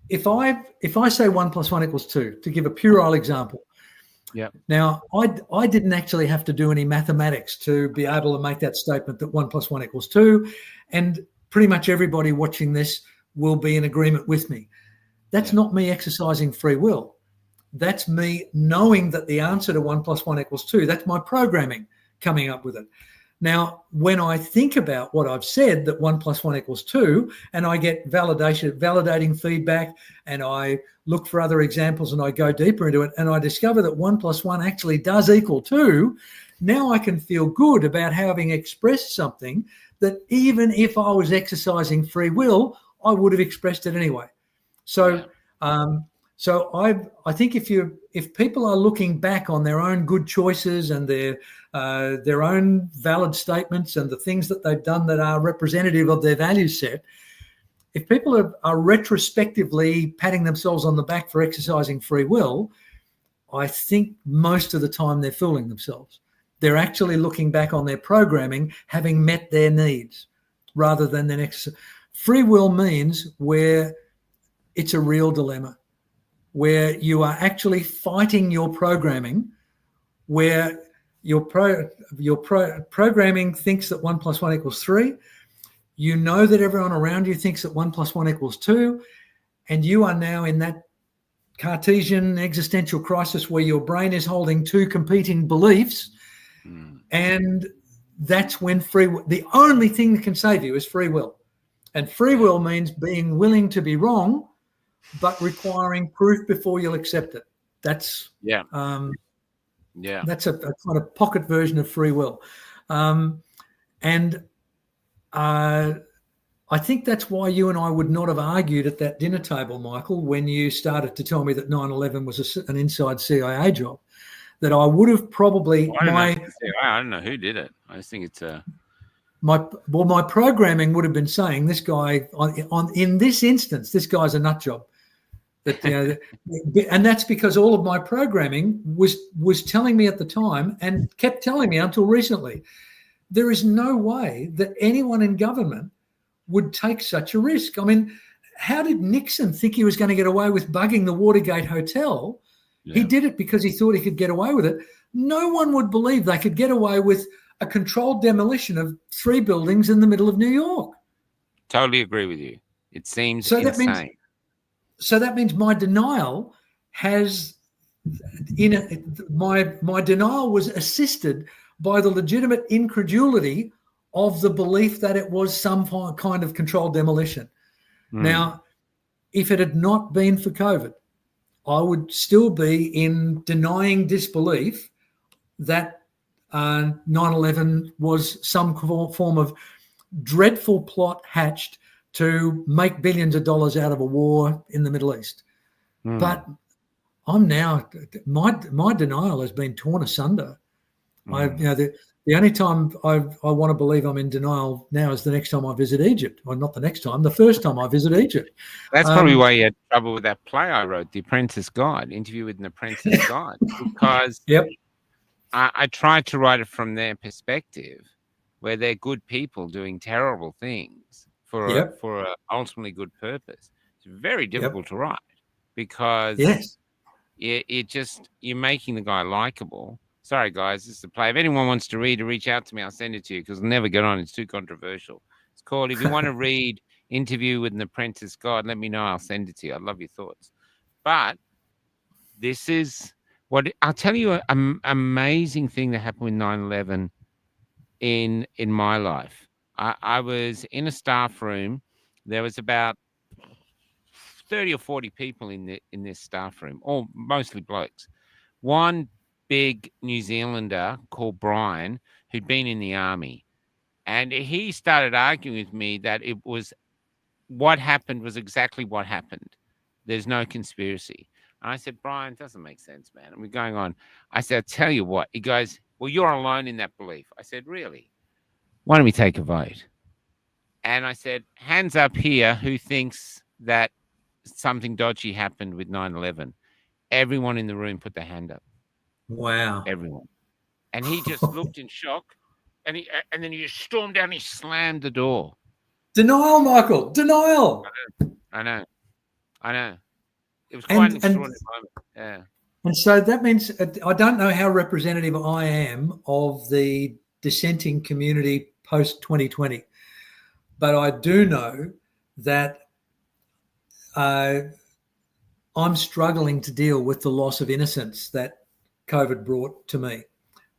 if I say 1 + 1 = 2, to give a puerile example. Yeah. Now, I didn't actually have to do any mathematics to be able to make that statement that 1 + 1 = 2, and pretty much everybody watching this will be in agreement with me. That's not me exercising free will. That's me knowing that the answer to 1 + 1 = 2. That's my programming coming up with it. Now, when I think about what I've said, that 1 + 1 = 2, and I get validating feedback, and I look for other examples and I go deeper into it, and I discover that 1 + 1 actually does equal 2, now I can feel good about having expressed something that even if I was exercising free will, I would have expressed it anyway. So, I think if people are looking back on their own good choices and their own valid statements and the things that they've done that are representative of their value set, if people are retrospectively patting themselves on the back for exercising free will, I think most of the time they're fooling themselves. They're actually looking back on their programming, having met their needs, rather than their exercise. Free will means where it's a real dilemma, where you are actually fighting your programming, where your programming thinks that 1 + 1 = 3. You know that everyone around you thinks that 1 + 1 = 2, and you are now in that Cartesian existential crisis where your brain is holding 2 competing beliefs, and that's when the only thing that can save you is free will. And free will means being willing to be wrong, but requiring proof before you'll accept it. That's that's a kind of pocket version of free will. I think that's why you and I would not have argued at that dinner table, Michael, when you started to tell me that 9/11 was an inside CIA job, that I would have probably... I don't know who did it. I just think it's my programming would have been saying this guy, in this instance, this guy's a nut job. And that's because all of my programming was telling me at the time, and kept telling me until recently, there is no way that anyone in government would take such a risk. I mean, how did Nixon think he was going to get away with bugging the Watergate Hotel? Yeah. He did it because he thought he could get away with it. No one would believe they could get away with a controlled demolition of 3 buildings in the middle of New York. Totally agree with you. It seems insane. That means my denial my denial was assisted by the legitimate incredulity of the belief that it was some kind of controlled demolition. Now, if it had not been for COVID, I would still be in denying disbelief that 9/11 was some form of dreadful plot hatched to make billions of dollars out of a war in the Middle East. But I'm now, my denial has been torn asunder. Mm. The only time I want to believe I'm in denial now is the next time I visit Egypt. Or not the next time, the first time I visit Egypt. That's probably why you had trouble with that play I wrote, The Apprentice Guide, Interview with an Apprentice Guide, because Yep. I tried to write it from their perspective, where they're good people doing terrible things for Yep. a ultimately good purpose. It's very Yep. difficult to write because Yes. you're making the guy likable. Sorry, guys, this is a play. If anyone wants to read or reach out to me, I'll send it to you because I'll never get on. It's too controversial. It's called, if you want to read Interview with an Apprentice Guide, let me know. I'll send it to you. I'd love your thoughts. But this is what I'll tell you, an amazing thing that happened with 9/11 in my life. I was in a staff room. There was about 30 or 40 people in this staff room, all mostly blokes. One big New Zealander called Brian, who'd been in the army, and he started arguing with me that it was what happened was exactly what happened. There's no conspiracy. And I said, Brian, it doesn't make sense, man. And we're going on. I said, I'll tell you what. He goes, well, you're alone in that belief. I said, really? Why don't we take a vote? And I said, hands up here who thinks that something dodgy happened with 9/11. Everyone in the room put their hand up. Wow. Everyone. And he just looked in shock. And then he just stormed down. He slammed the door. Denial, Michael. Denial. I know. It was quite an extraordinary moment. Yeah. And so that means I don't know how representative I am of the dissenting community post 2020, but I do know that I'm struggling to deal with the loss of innocence that COVID brought to me.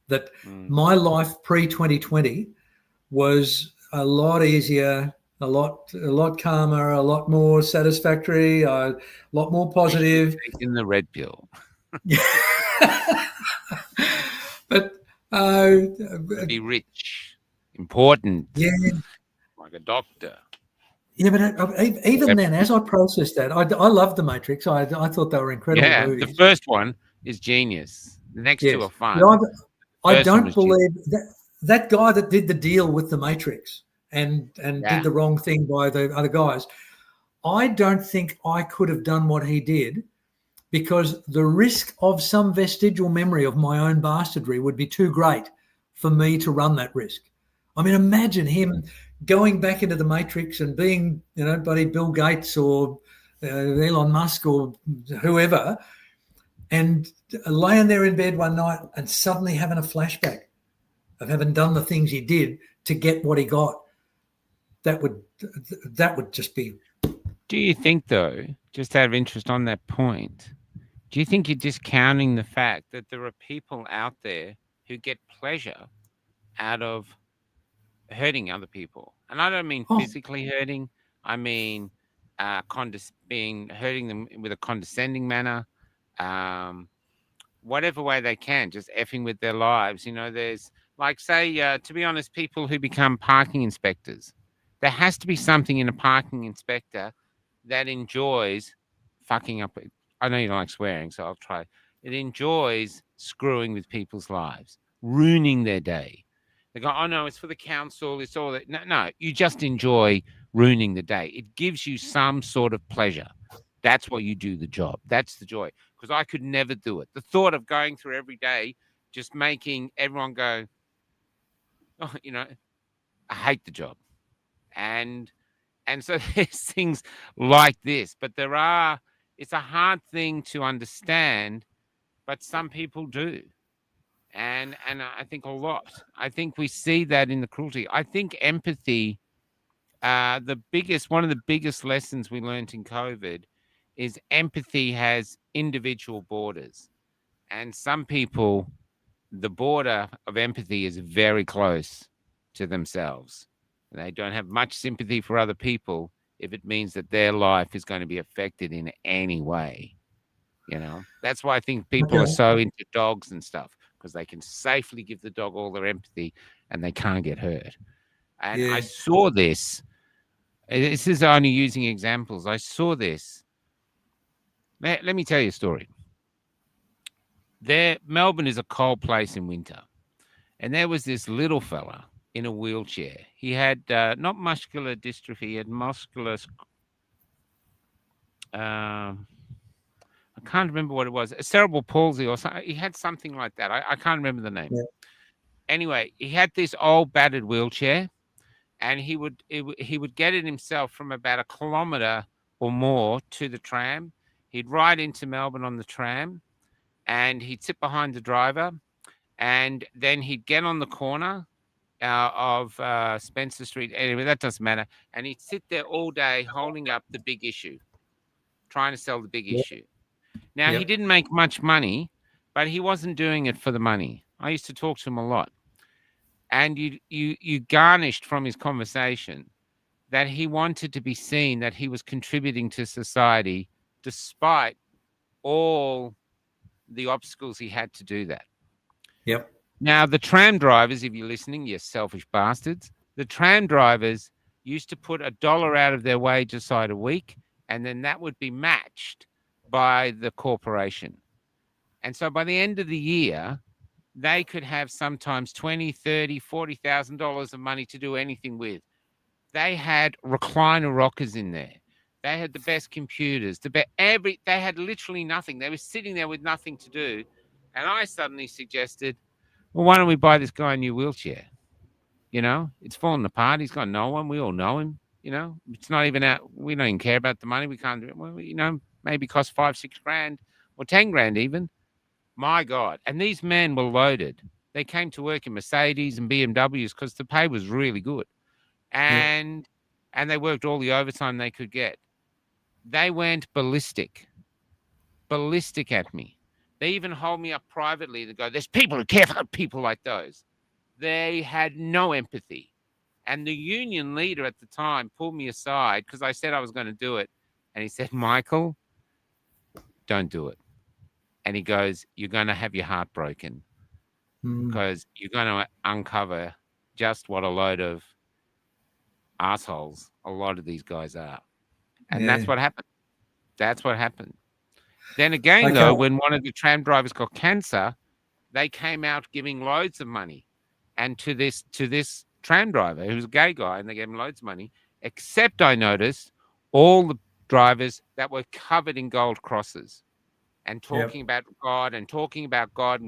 That my life pre-2020 was a lot easier, a lot calmer, a lot more satisfactory, a lot more positive. Taking the red pill. But be rich, important. Yeah, like a doctor. Yeah, but even then, as I processed that, I loved The Matrix. I thought they were incredible movies. The first one is genius. The next two are fun. But I don't believe that guy that did the deal with The Matrix and did the wrong thing by the other guys. I don't think I could have done what he did because the risk of some vestigial memory of my own bastardry would be too great for me to run that risk. I mean, imagine him going back into the Matrix and being, buddy Bill Gates or Elon Musk or whoever, and laying there in bed one night and suddenly having a flashback of having done the things he did to get what he got. That would just be. Do you think, though, just out of interest on that point, do you think you're discounting the fact that there are people out there who get pleasure out of hurting other people? And I don't mean physically hurting. I mean hurting them with a condescending manner, whatever way they can, just effing with their lives. There's to be honest, people who become parking inspectors. There has to be something in a parking inspector that enjoys fucking up. I know you don't like swearing, so I'll try. It enjoys screwing with people's lives, ruining their day. They go, oh, no, it's for the council. It's all that. No, you just enjoy ruining the day. It gives you some sort of pleasure. That's why you do the job. That's the joy. Because I could never do it. The thought of going through every day, just making everyone go, oh, I hate the job. And so there's things like this. But it's a hard thing to understand, but some people do. And I think a lot. I think we see that in the cruelty. I think empathy, one of the biggest lessons we learned in COVID is empathy has individual borders. And some people, the border of empathy is very close to themselves. And they don't have much sympathy for other people if it means that their life is going to be affected in any way. That's why I think people are so into dogs and stuff, because they can safely give the dog all their empathy and they can't get hurt. And I saw this. This is only using examples. I saw this. Let me tell you a story. Melbourne is a cold place in winter. And there was this little fella in a wheelchair. He had not muscular dystrophy, he had muscular. I can't remember what it was. A cerebral palsy or something. He had something like that. I can't remember the name. Yeah. Anyway, he had this old battered wheelchair, and he would get it himself from about 1 kilometre or more to the tram. He'd ride into Melbourne on the tram, and he'd sit behind the driver, and then he'd get on the corner of Spencer Street. Anyway, that doesn't matter. And he'd sit there all day holding up the big issue, trying to sell the big issue. Now, he didn't make much money, but he wasn't doing it for the money. I used to talk to him a lot. And you garnished from his conversation that he wanted to be seen, that he was contributing to society despite all the obstacles he had to do that. Yep. Now, the tram drivers, if you're listening, you selfish bastards, the tram drivers used to put $1 out of their wage aside a week, and then that would be matched by the corporation. And so by the end of the year, they could have sometimes $20,000, $30,000, $40,000 of money to do anything with. They had recliner rockers in there. They had the best computers. They had literally nothing. They were sitting there with nothing to do. And I suddenly suggested, well, why don't we buy this guy a new wheelchair? You know, it's falling apart. He's got no one. We all know him. You know, it's not even out. We don't even care about the money. We can't do it. Well, you know, maybe cost $5,000, $6,000 or $10,000 even. My God. And these men were loaded. They came to work in Mercedes and BMWs because the pay was really good. And they worked all the overtime they could get. They went ballistic at me. They even hold me up privately to go, there's people who care for people like those. They had no empathy. And the union leader at the time pulled me aside because I said I was going to do it. And he said, Michael, don't do it. And he goes, you're going to have your heart broken because you're going to uncover just what a load of assholes a lot of these guys are. And that's what happened. That's what happened. Then again, though, when one of the tram drivers got cancer, they came out giving loads of money. And to this tram driver, who was a gay guy, and they gave him loads of money, except I noticed all the drivers that were covered in gold crosses and talking about God and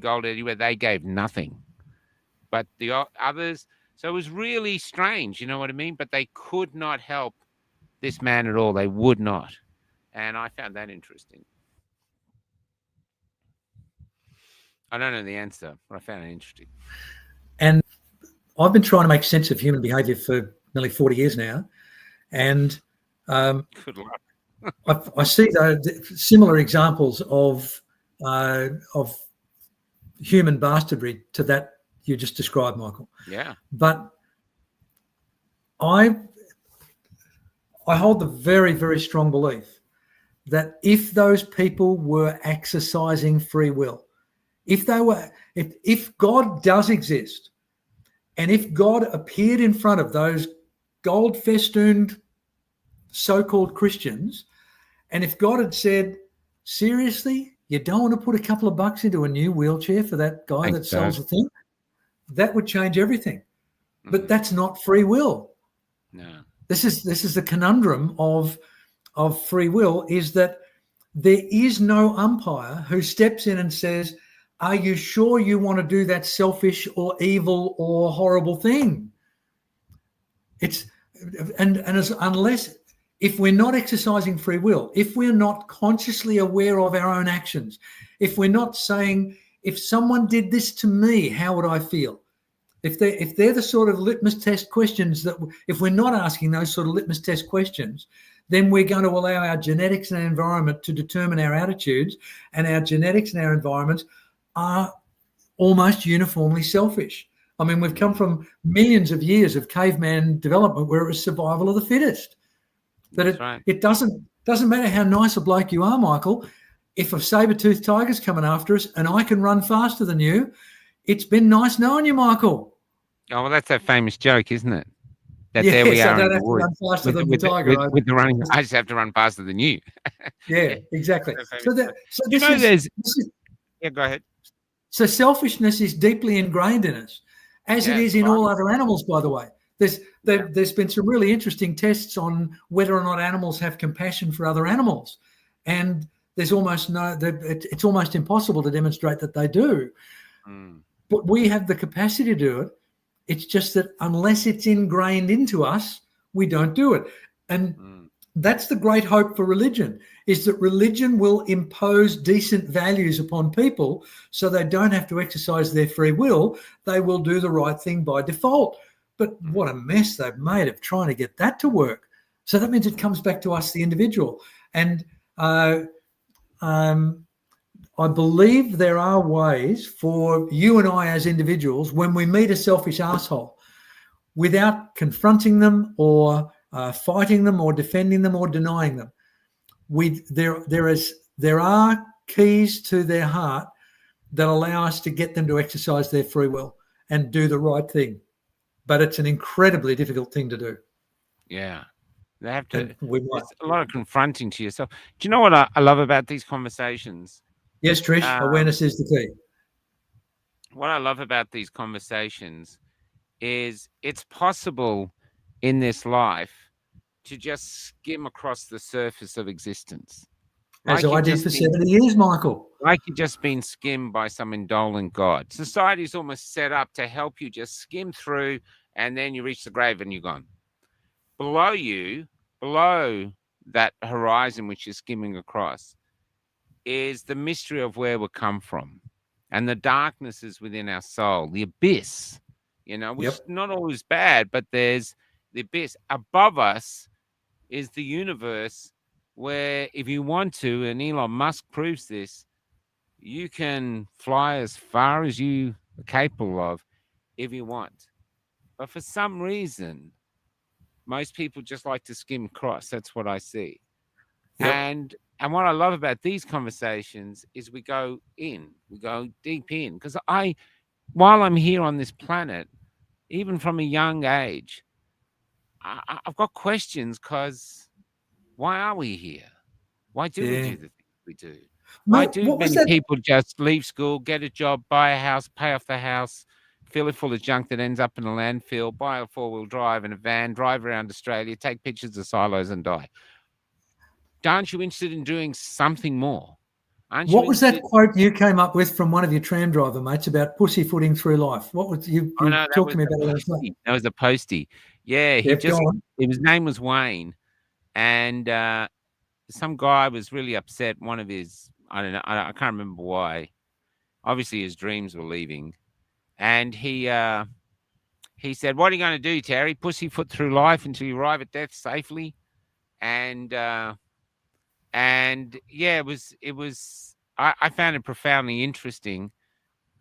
gold everywhere, they gave nothing. But the others, so it was really strange, you know what I mean? But they could not help this man at all. They would not. And I found that interesting. I don't know the answer, but I found it interesting. And I've been trying to make sense of human behavior for nearly 40 years now. And good luck. I see similar examples of human bastardry to that you just described, Michael. Yeah. But I hold the very, very strong belief that if those people were exercising free will, if God does exist, and if God appeared in front of those gold-festooned so-called Christians, and if God had said, seriously, you don't want to put a couple of bucks into a new wheelchair for that guy that sells the thing, that would change everything. But that's not free will. No. This is the conundrum of free will, is that there is no umpire who steps in and says, are you sure you want to do that selfish or evil or horrible thing? Unless, if we're not exercising free will, if we're not consciously aware of our own actions, if we're not saying, if someone did this to me, how would I feel? If they're the sort of litmus test questions that, if we're not asking those sort of litmus test questions, then we're going to allow our genetics and our environment to determine our attitudes, and our genetics and our environments are almost uniformly selfish. I mean, we've come from millions of years of caveman development where it was survival of the fittest. It doesn't matter how nice a bloke you are, Michael. If a saber-toothed tiger's coming after us and I can run faster than you, it's been nice knowing you, Michael. Oh, well, that's that famous joke, isn't it? That there we are. I don't have to run faster than the tiger. With the running, I just have to run faster than you. Yeah, exactly. Yeah, go ahead. So selfishness is deeply ingrained in us, as it is in all other animals, by the way. There's been some really interesting tests on whether or not animals have compassion for other animals. And there's almost it's almost impossible to demonstrate that they do. But we have the capacity to do it. It's just that unless it's ingrained into us, we don't do it. And that's the great hope for religion, is that religion will impose decent values upon people so they don't have to exercise their free will. They will do the right thing by default. But what a mess they've made of trying to get that to work. So that means it comes back to us, the individual. And I believe there are ways for you and I as individuals, when we meet a selfish asshole, without confronting them or fighting them or defending them or denying them, there are keys to their heart that allow us to get them to exercise their free will and do the right thing. But it's an incredibly difficult thing to do. Yeah. They have to. It's a lot of confronting to yourself. Do you know what I love about these conversations? Yes, Trish, awareness is the key. What I love about these conversations is it's possible in this life to just skim across the surface of existence. As I did for 70 years, Michael. Like you've just been skimmed by some indolent God. Society's almost set up to help you just skim through, and then you reach the grave and you're gone. Below you, below that horizon which you're skimming across, is the mystery of where we come from and the darknesses within our soul, the abyss, which is not always bad, but there's the abyss. Above us is the universe where, if you want to, and Elon Musk proves this, you can fly as far as you are capable of if you want. But for some reason, most people just like to skim across. That's what I see. And what I love about these conversations is we go deep in. Because while I'm here on this planet, even from a young age, I've got questions, because why are we here? Why do we do the things we do? Why do many people just leave school, get a job, buy a house, pay off the house, fill it full of junk that ends up in a landfill, buy a four-wheel drive and a van, drive around Australia, take pictures of silos and die? Aren't you interested in doing something more? What was that quote you came up with from one of your tram driver mates about pussyfooting through life? What was you talked to me about that? That was a postie. Yeah, his name was Wayne, and some guy was really upset. One of his, I don't know, I can't remember why. Obviously, his dreams were leaving, and he said, "What are you going to do, Terry? Pussyfoot through life until you arrive at death safely?" And yeah, it was. I found it profoundly interesting,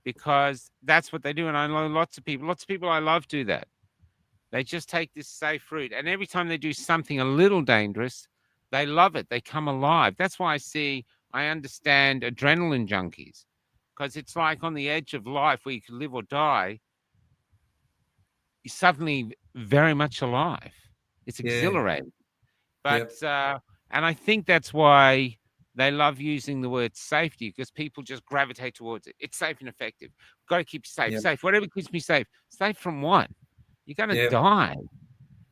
because that's what they do, and I know lots of people I love do that. They just take this safe route, and every time they do something a little dangerous, they love it. They come alive. That's why I understand adrenaline junkies, because it's like on the edge of life where you can live or die. You're suddenly very much alive. It's exhilarating. But and I think that's why they love using the word safety, because people just gravitate towards it. It's safe and effective. Got to keep you safe. Safe. Whatever keeps me safe. Safe from what? You're going to die.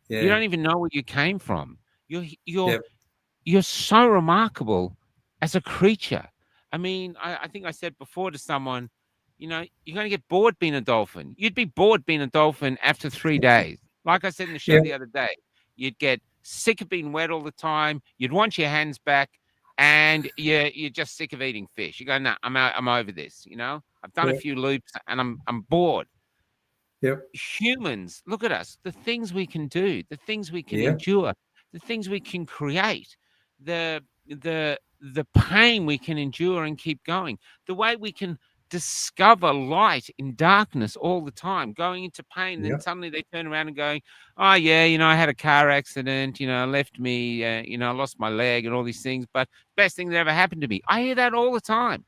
You don't even know where you came from. You're so remarkable as a creature. I mean, I think I said before to someone, you're going to get bored being a dolphin. You'd be bored being a dolphin after 3 days. Like I said in the show the other day, you'd get sick of being wet all the time. You'd want your hands back, and you're just sick of eating fish. You go, no, I'm over this. I've done a few loops, and I'm bored. Humans, look at us. The things we can do, the things we can endure, the things we can create, the pain we can endure and keep going, the way we can discover light in darkness all the time, going into pain, and then suddenly they turn around and going, oh yeah, I had a car accident, left me, I lost my leg and all these things, but best thing that ever happened to me. I hear that all the time.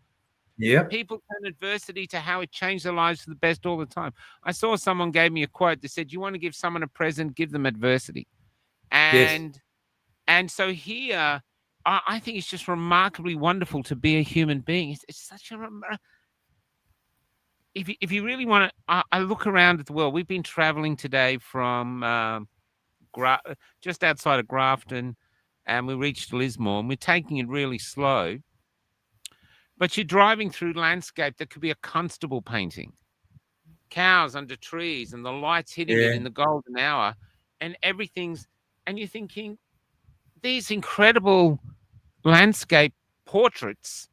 People turn adversity to how it changed their lives for the best all the time. I saw someone gave me a quote that said, you want to give someone a present, give them adversity. And so here, I think it's just remarkably wonderful to be a human being. It's such a if you really want to, I look around at the world. We've been traveling today from just outside of Grafton, and we reached Lismore, and we're taking it really slow. But you're driving through landscape that could be a Constable painting. Cows under trees and the lights hitting it in the golden hour, and and you're thinking, these incredible landscape portraits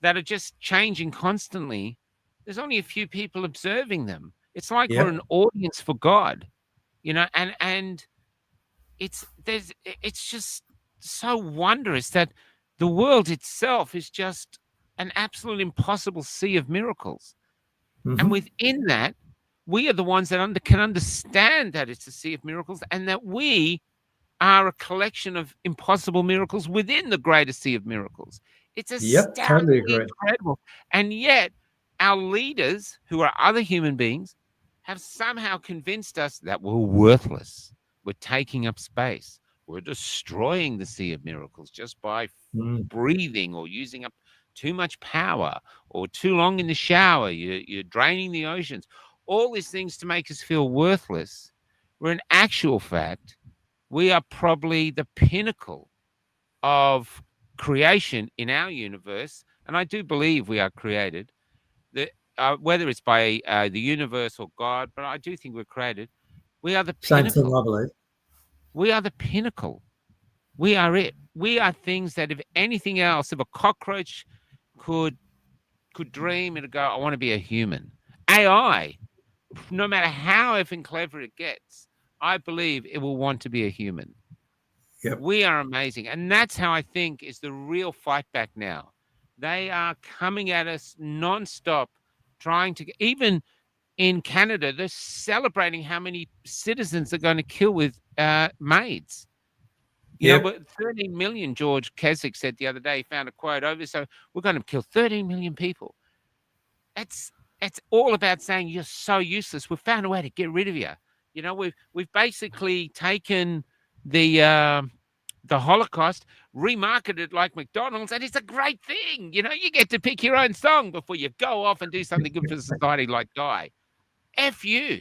that are just changing constantly, there's only a few people observing them. It's like we're an audience for God, and it's just so wondrous that the world itself is just an absolute impossible sea of miracles. Mm-hmm. And within that, we are the ones that can understand that it's a sea of miracles, and that we are a collection of impossible miracles within the greater sea of miracles. It's astoundingly incredible. And yet, our leaders, who are other human beings, have somehow convinced us that we're worthless. We're taking up space. We're destroying the sea of miracles just by breathing or using up too much power, or too long in the shower. You're draining the oceans. All these things to make us feel worthless. Where in actual fact, we are probably the pinnacle of creation in our universe. And I do believe we are created, whether it's by the universe or God, but I do think we're created. We are the pinnacle. Same thing, I believe. We are the pinnacle. We are it. We are things that, if anything else, if a cockroach could dream, it'd go, I want to be a human. AI, no matter how effing clever it gets, I believe it will want to be a human. Yep. We are amazing. And that's how I think is the real fight back now. They are coming at us nonstop, trying to, even in Canada, they're celebrating how many citizens they're going to kill with maids. You know, but 13 million, George Keswick said the other day, he found a quote over, so we're going to kill 13 million people. It's all about saying you're so useless. We've found a way to get rid of you. You know, we've basically taken the Holocaust, remarketed it like McDonald's, and it's a great thing. You know, you get to pick your own song before you go off and do something good for society like die. F you.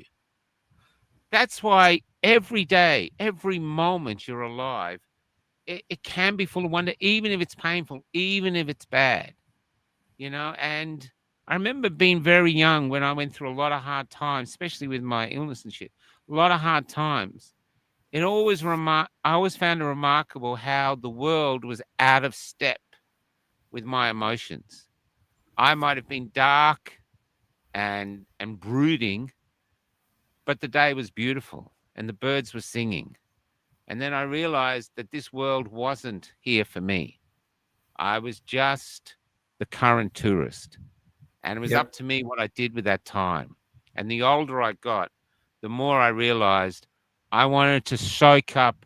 That's why every day, every moment you're alive, it can be full of wonder, even if it's painful, even if it's bad, you know. And I remember being very young when I went through a lot of hard times, especially with my illness and shit, a lot of hard times. I always found it remarkable how the world was out of step with my emotions. I might have been dark and brooding, but the day was beautiful and the birds were singing. And then I realized that this world wasn't here for me. I was just the current tourist. And it was up to me what I did with that time. And the older I got, the more I realized I wanted to soak up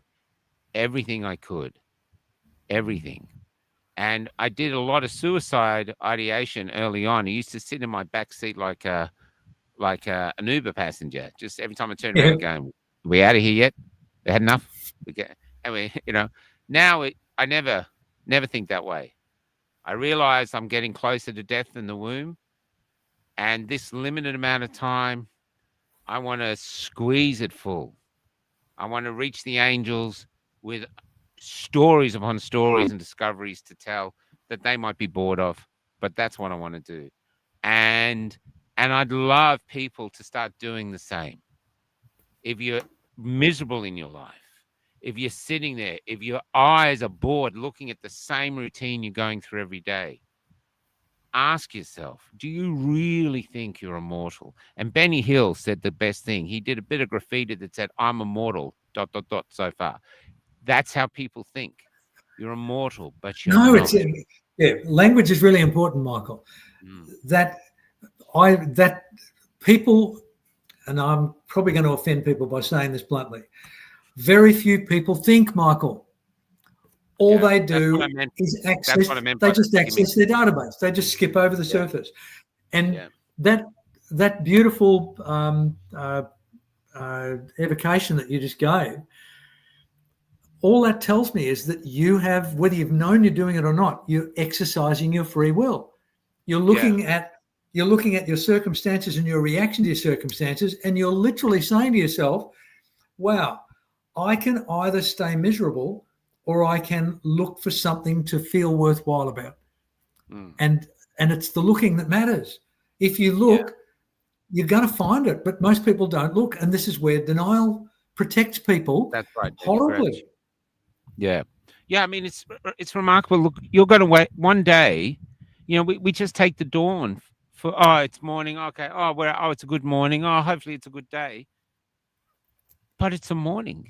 everything I could. Everything. And I did a lot of suicide ideation early on. I used to sit in my back seat like an Uber passenger. Just every time I turned around going, are we out of here yet? They had enough? Now I never think that way. I realize I'm getting closer to death than the womb. And this limited amount of time, I want to squeeze it full. I want to reach the angels with stories upon stories and discoveries to tell that they might be bored of, but that's what I want to do. And I'd love people to start doing the same. If you're miserable in your life, if you're sitting there, if your eyes are bored looking at the same routine you're going through every day, ask yourself, do you really think you're immortal? And Benny Hill said the best thing. He did a bit of graffiti that said, I'm immortal, ... so far. That's how people think. You're immortal, but you're not. Language is really important, Michael. That people, and I'm probably going to offend people by saying this bluntly, very few people think, Michael. All they do is access. They just access their database. They just skip over the surface, and that beautiful evocation that you just gave. All that tells me is that you have, whether you've known you're doing it or not, you're exercising your free will. You're looking at You're looking at your circumstances and your reaction to your circumstances, and you're literally saying to yourself, wow, I can either stay miserable or I can look for something to feel worthwhile about. And it's the looking that matters. If you look, you're going to find it, but most people don't look. And this is where denial protects people. That's right. Horribly. Yeah. I mean, it's remarkable. Look, you're going to wait one day. You know, we just take the dawn for, it's morning. Okay. It's a good morning. Hopefully it's a good day. But it's a morning.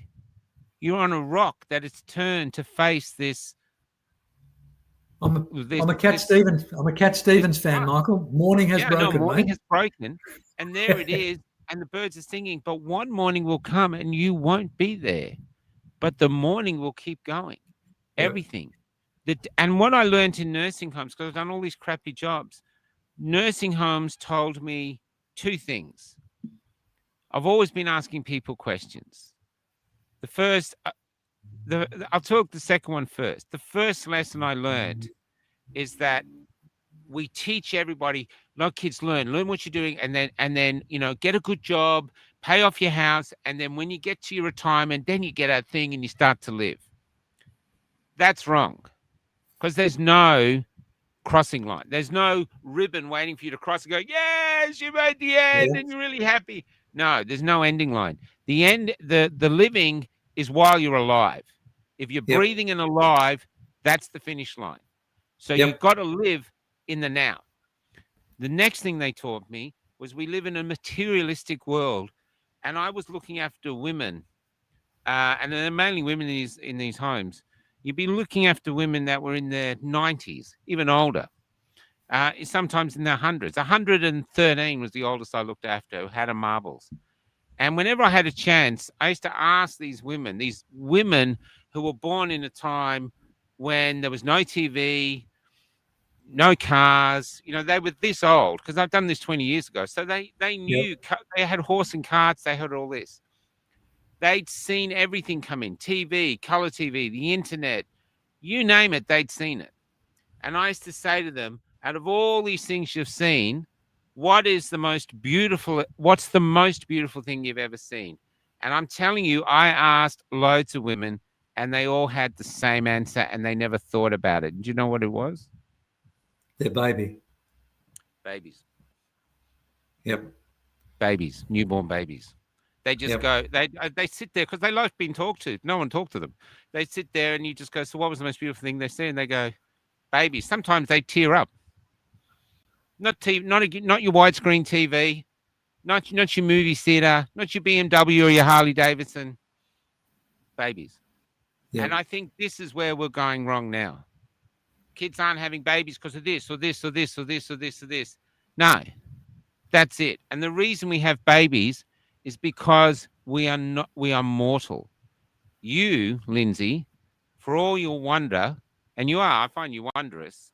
You're on a rock that it's turned to face this. I'm a Cat Stevens fan, Michael. Morning has broken, morning mate. has broken, and there it is, and the birds are singing. But one morning will come, and you won't be there. But the morning will keep going. Everything. And what I learned in nursing homes, because I've done all these crappy jobs, nursing homes told me two things. I've always been asking people questions. The first, I'll talk the second one first. The first lesson I learned is that we teach everybody, like kids learn what you're doing, and then get a good job, pay off your house, and then when you get to your retirement, then you get a thing and you start to live. That's wrong, because there's no crossing line. There's no ribbon waiting for you to cross and go, yes, you made the end and you're really happy. No, there's no ending line. The end, the living is while you're alive. If you're breathing and alive, that's the finish line. So you've got to live in the now. The next thing they taught me was we live in a materialistic world, and I was looking after women, and they're mainly women in these homes. You'd be looking after women that were in their 90s, even older, sometimes in their hundreds. 113 was the oldest I looked after, who had a marbles. And whenever I had a chance, I used to ask these women who were born in a time when there was no TV, no cars, they were this old, because I've done this 20 years ago. So they knew, they had horse and carts, they had all this. They'd seen everything come in, TV, color TV, the internet, you name it, they'd seen it. And I used to say to them, out of all these things you've seen, what's the most beautiful thing you've ever seen? And I'm telling you, I asked loads of women and they all had the same answer and they never thought about it. Do you know what it was? Their baby. Babies. Yep. Babies, newborn babies. They just go, they sit there because they like being talked to. No one talked to them. They sit there and you just go, so what was the most beautiful thing they see? And they go, babies. Sometimes they tear up. Not TV, not your widescreen TV, not your movie theater, not your BMW or your Harley Davidson. Babies. Yeah. And I think this is where we're going wrong now. Kids aren't having babies because of this or this or this or this or this or this. No, that's it. And the reason we have babies is because we are mortal. You, Lindsay, for all your wonder, and I find you wondrous,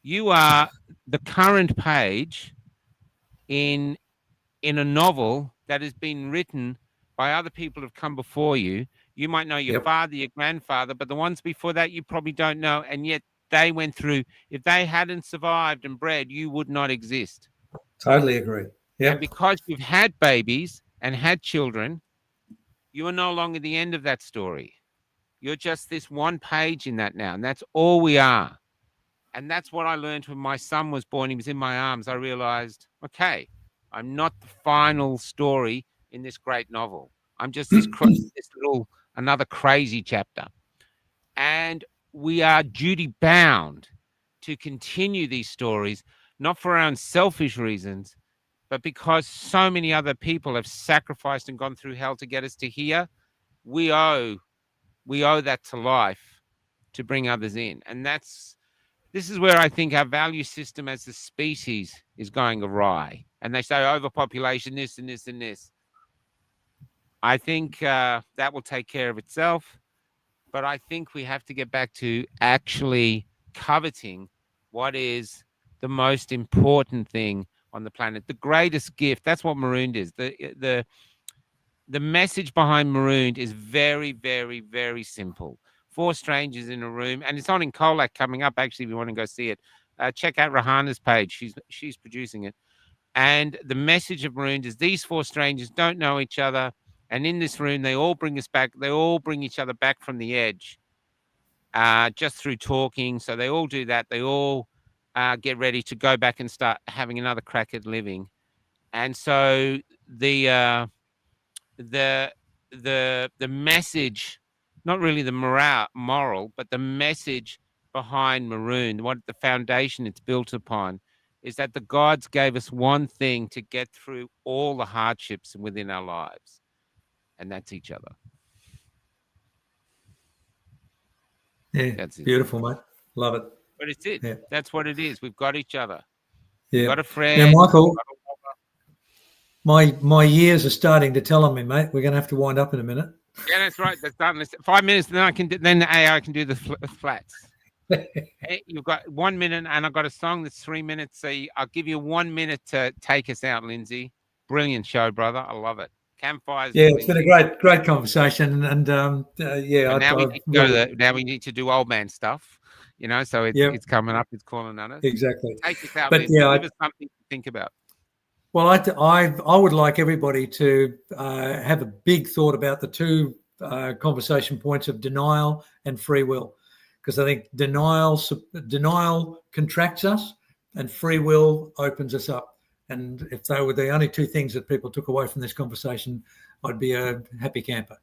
you are the current page in a novel that has been written by other people who have come before you. You might know your father, your grandfather, but the ones before that you probably don't know, and yet they went through. If they hadn't survived and bred, you would not exist. Totally agree. Yeah. And because you've had babies and had children, you are no longer the end of that story. You're just this one page in that now, and that's all we are. And that's what I learned when my son was born. He was in my arms. I realized, okay, I'm not the final story in this great novel. I'm just this little, another crazy chapter. And we are duty bound to continue these stories, not for our own selfish reasons, but because so many other people have sacrificed and gone through hell to get us to here. We owe that to life to bring others in. And this is where I think our value system as a species is going awry. And they say overpopulation, this and this and this. I think that will take care of itself. But I think we have to get back to actually coveting what is the most important thing on the planet, the greatest gift. That's what Marooned is. The message behind Marooned is very, very, very simple. 4 strangers in a room, and it's on in Colac coming up, actually, if you want to go see it. check out Rahana's page. She's producing it. And the message of Marooned is these four strangers don't know each other. And in this room, they all bring us back. They all bring each other back from the edge just through talking. So they all do that. They all get ready to go back and start having another crack at living. And so the message, not really the moral, but the message behind Marooned, what the foundation it's built upon, is that the gods gave us one thing to get through all the hardships within our lives, and that's each other. Yeah, that's beautiful, mate. Love it. But it's it. Yeah. That's what it is. We've got each other. Yeah. We've got a friend. Now, Michael, my years are starting to tell on me, mate. We're going to have to wind up in a minute. Yeah, that's right. That's done. 5 minutes, then the AI can do the flats. You've got 1 minute, and I've got a song that's 3 minutes. So I'll give you 1 minute to take us out, Lindsay. Brilliant show, brother. I love it. Campfires. Yeah, it's been a great conversation, and yeah. Now we need to do old man stuff, you know. So it's coming up. It's calling on us. Exactly. Take us out, but Lindsay. yeah, give us something to think about. Well, I would like everybody to have a big thought about the two conversation points of denial and free will, because I think denial contracts us and free will opens us up. And if they were the only two things that people took away from this conversation, I'd be a happy camper.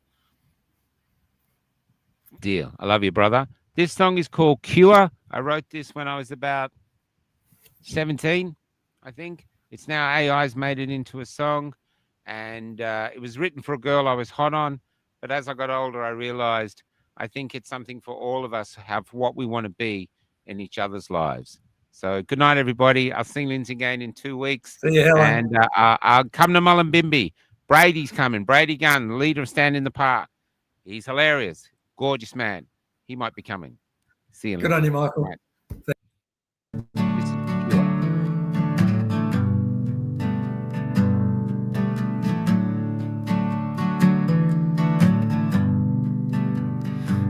Deal. I love you, brother. This song is called Cure. I wrote this when I was about 17, I think. It's now AI's made it into a song, and it was written for a girl I was hot on. But as I got older, I realized I think it's something for all of us to have what we want to be in each other's lives. So good night, everybody. I'll see Lindsay again in 2 weeks. See you, Helen. And I'll come to Mullumbimby. Brady's coming. Brady Gunn, the leader of Stand in the Park. He's hilarious. Gorgeous man. He might be coming. See you. Good on you, Michael. Right.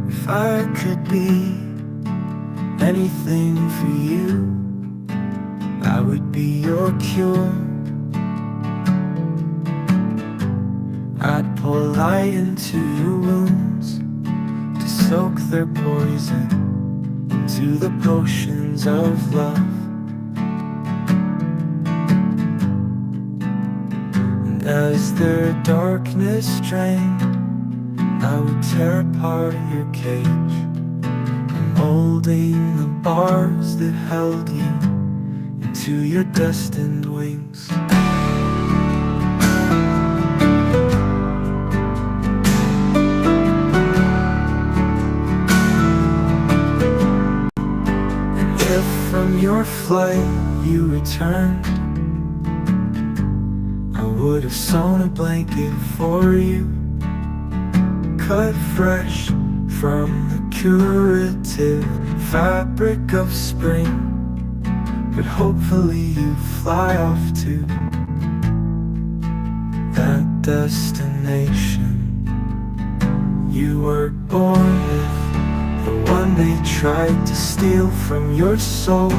If I could be anything for you, I would be your cure. I'd pour light into your wounds to soak their poison into the potions of love. And as their darkness drained, I would tear apart your cage, molding the bars that held you into your destined wings. And if from your flight you returned, I would have sewn a blanket for you, cut fresh from the curative fabric of spring. But hopefully you fly off to that destination you were born with, the one they tried to steal from your soul,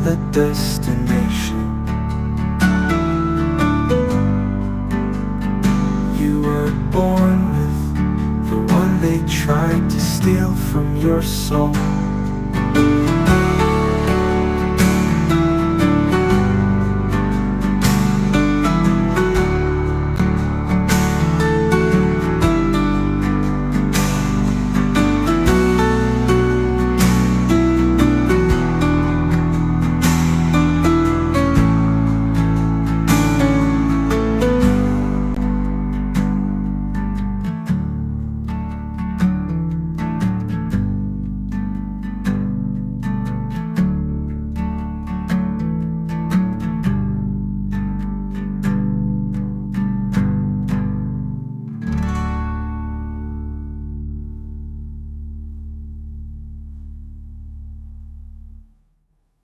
that destination you were born with, the one they tried to steal from your soul.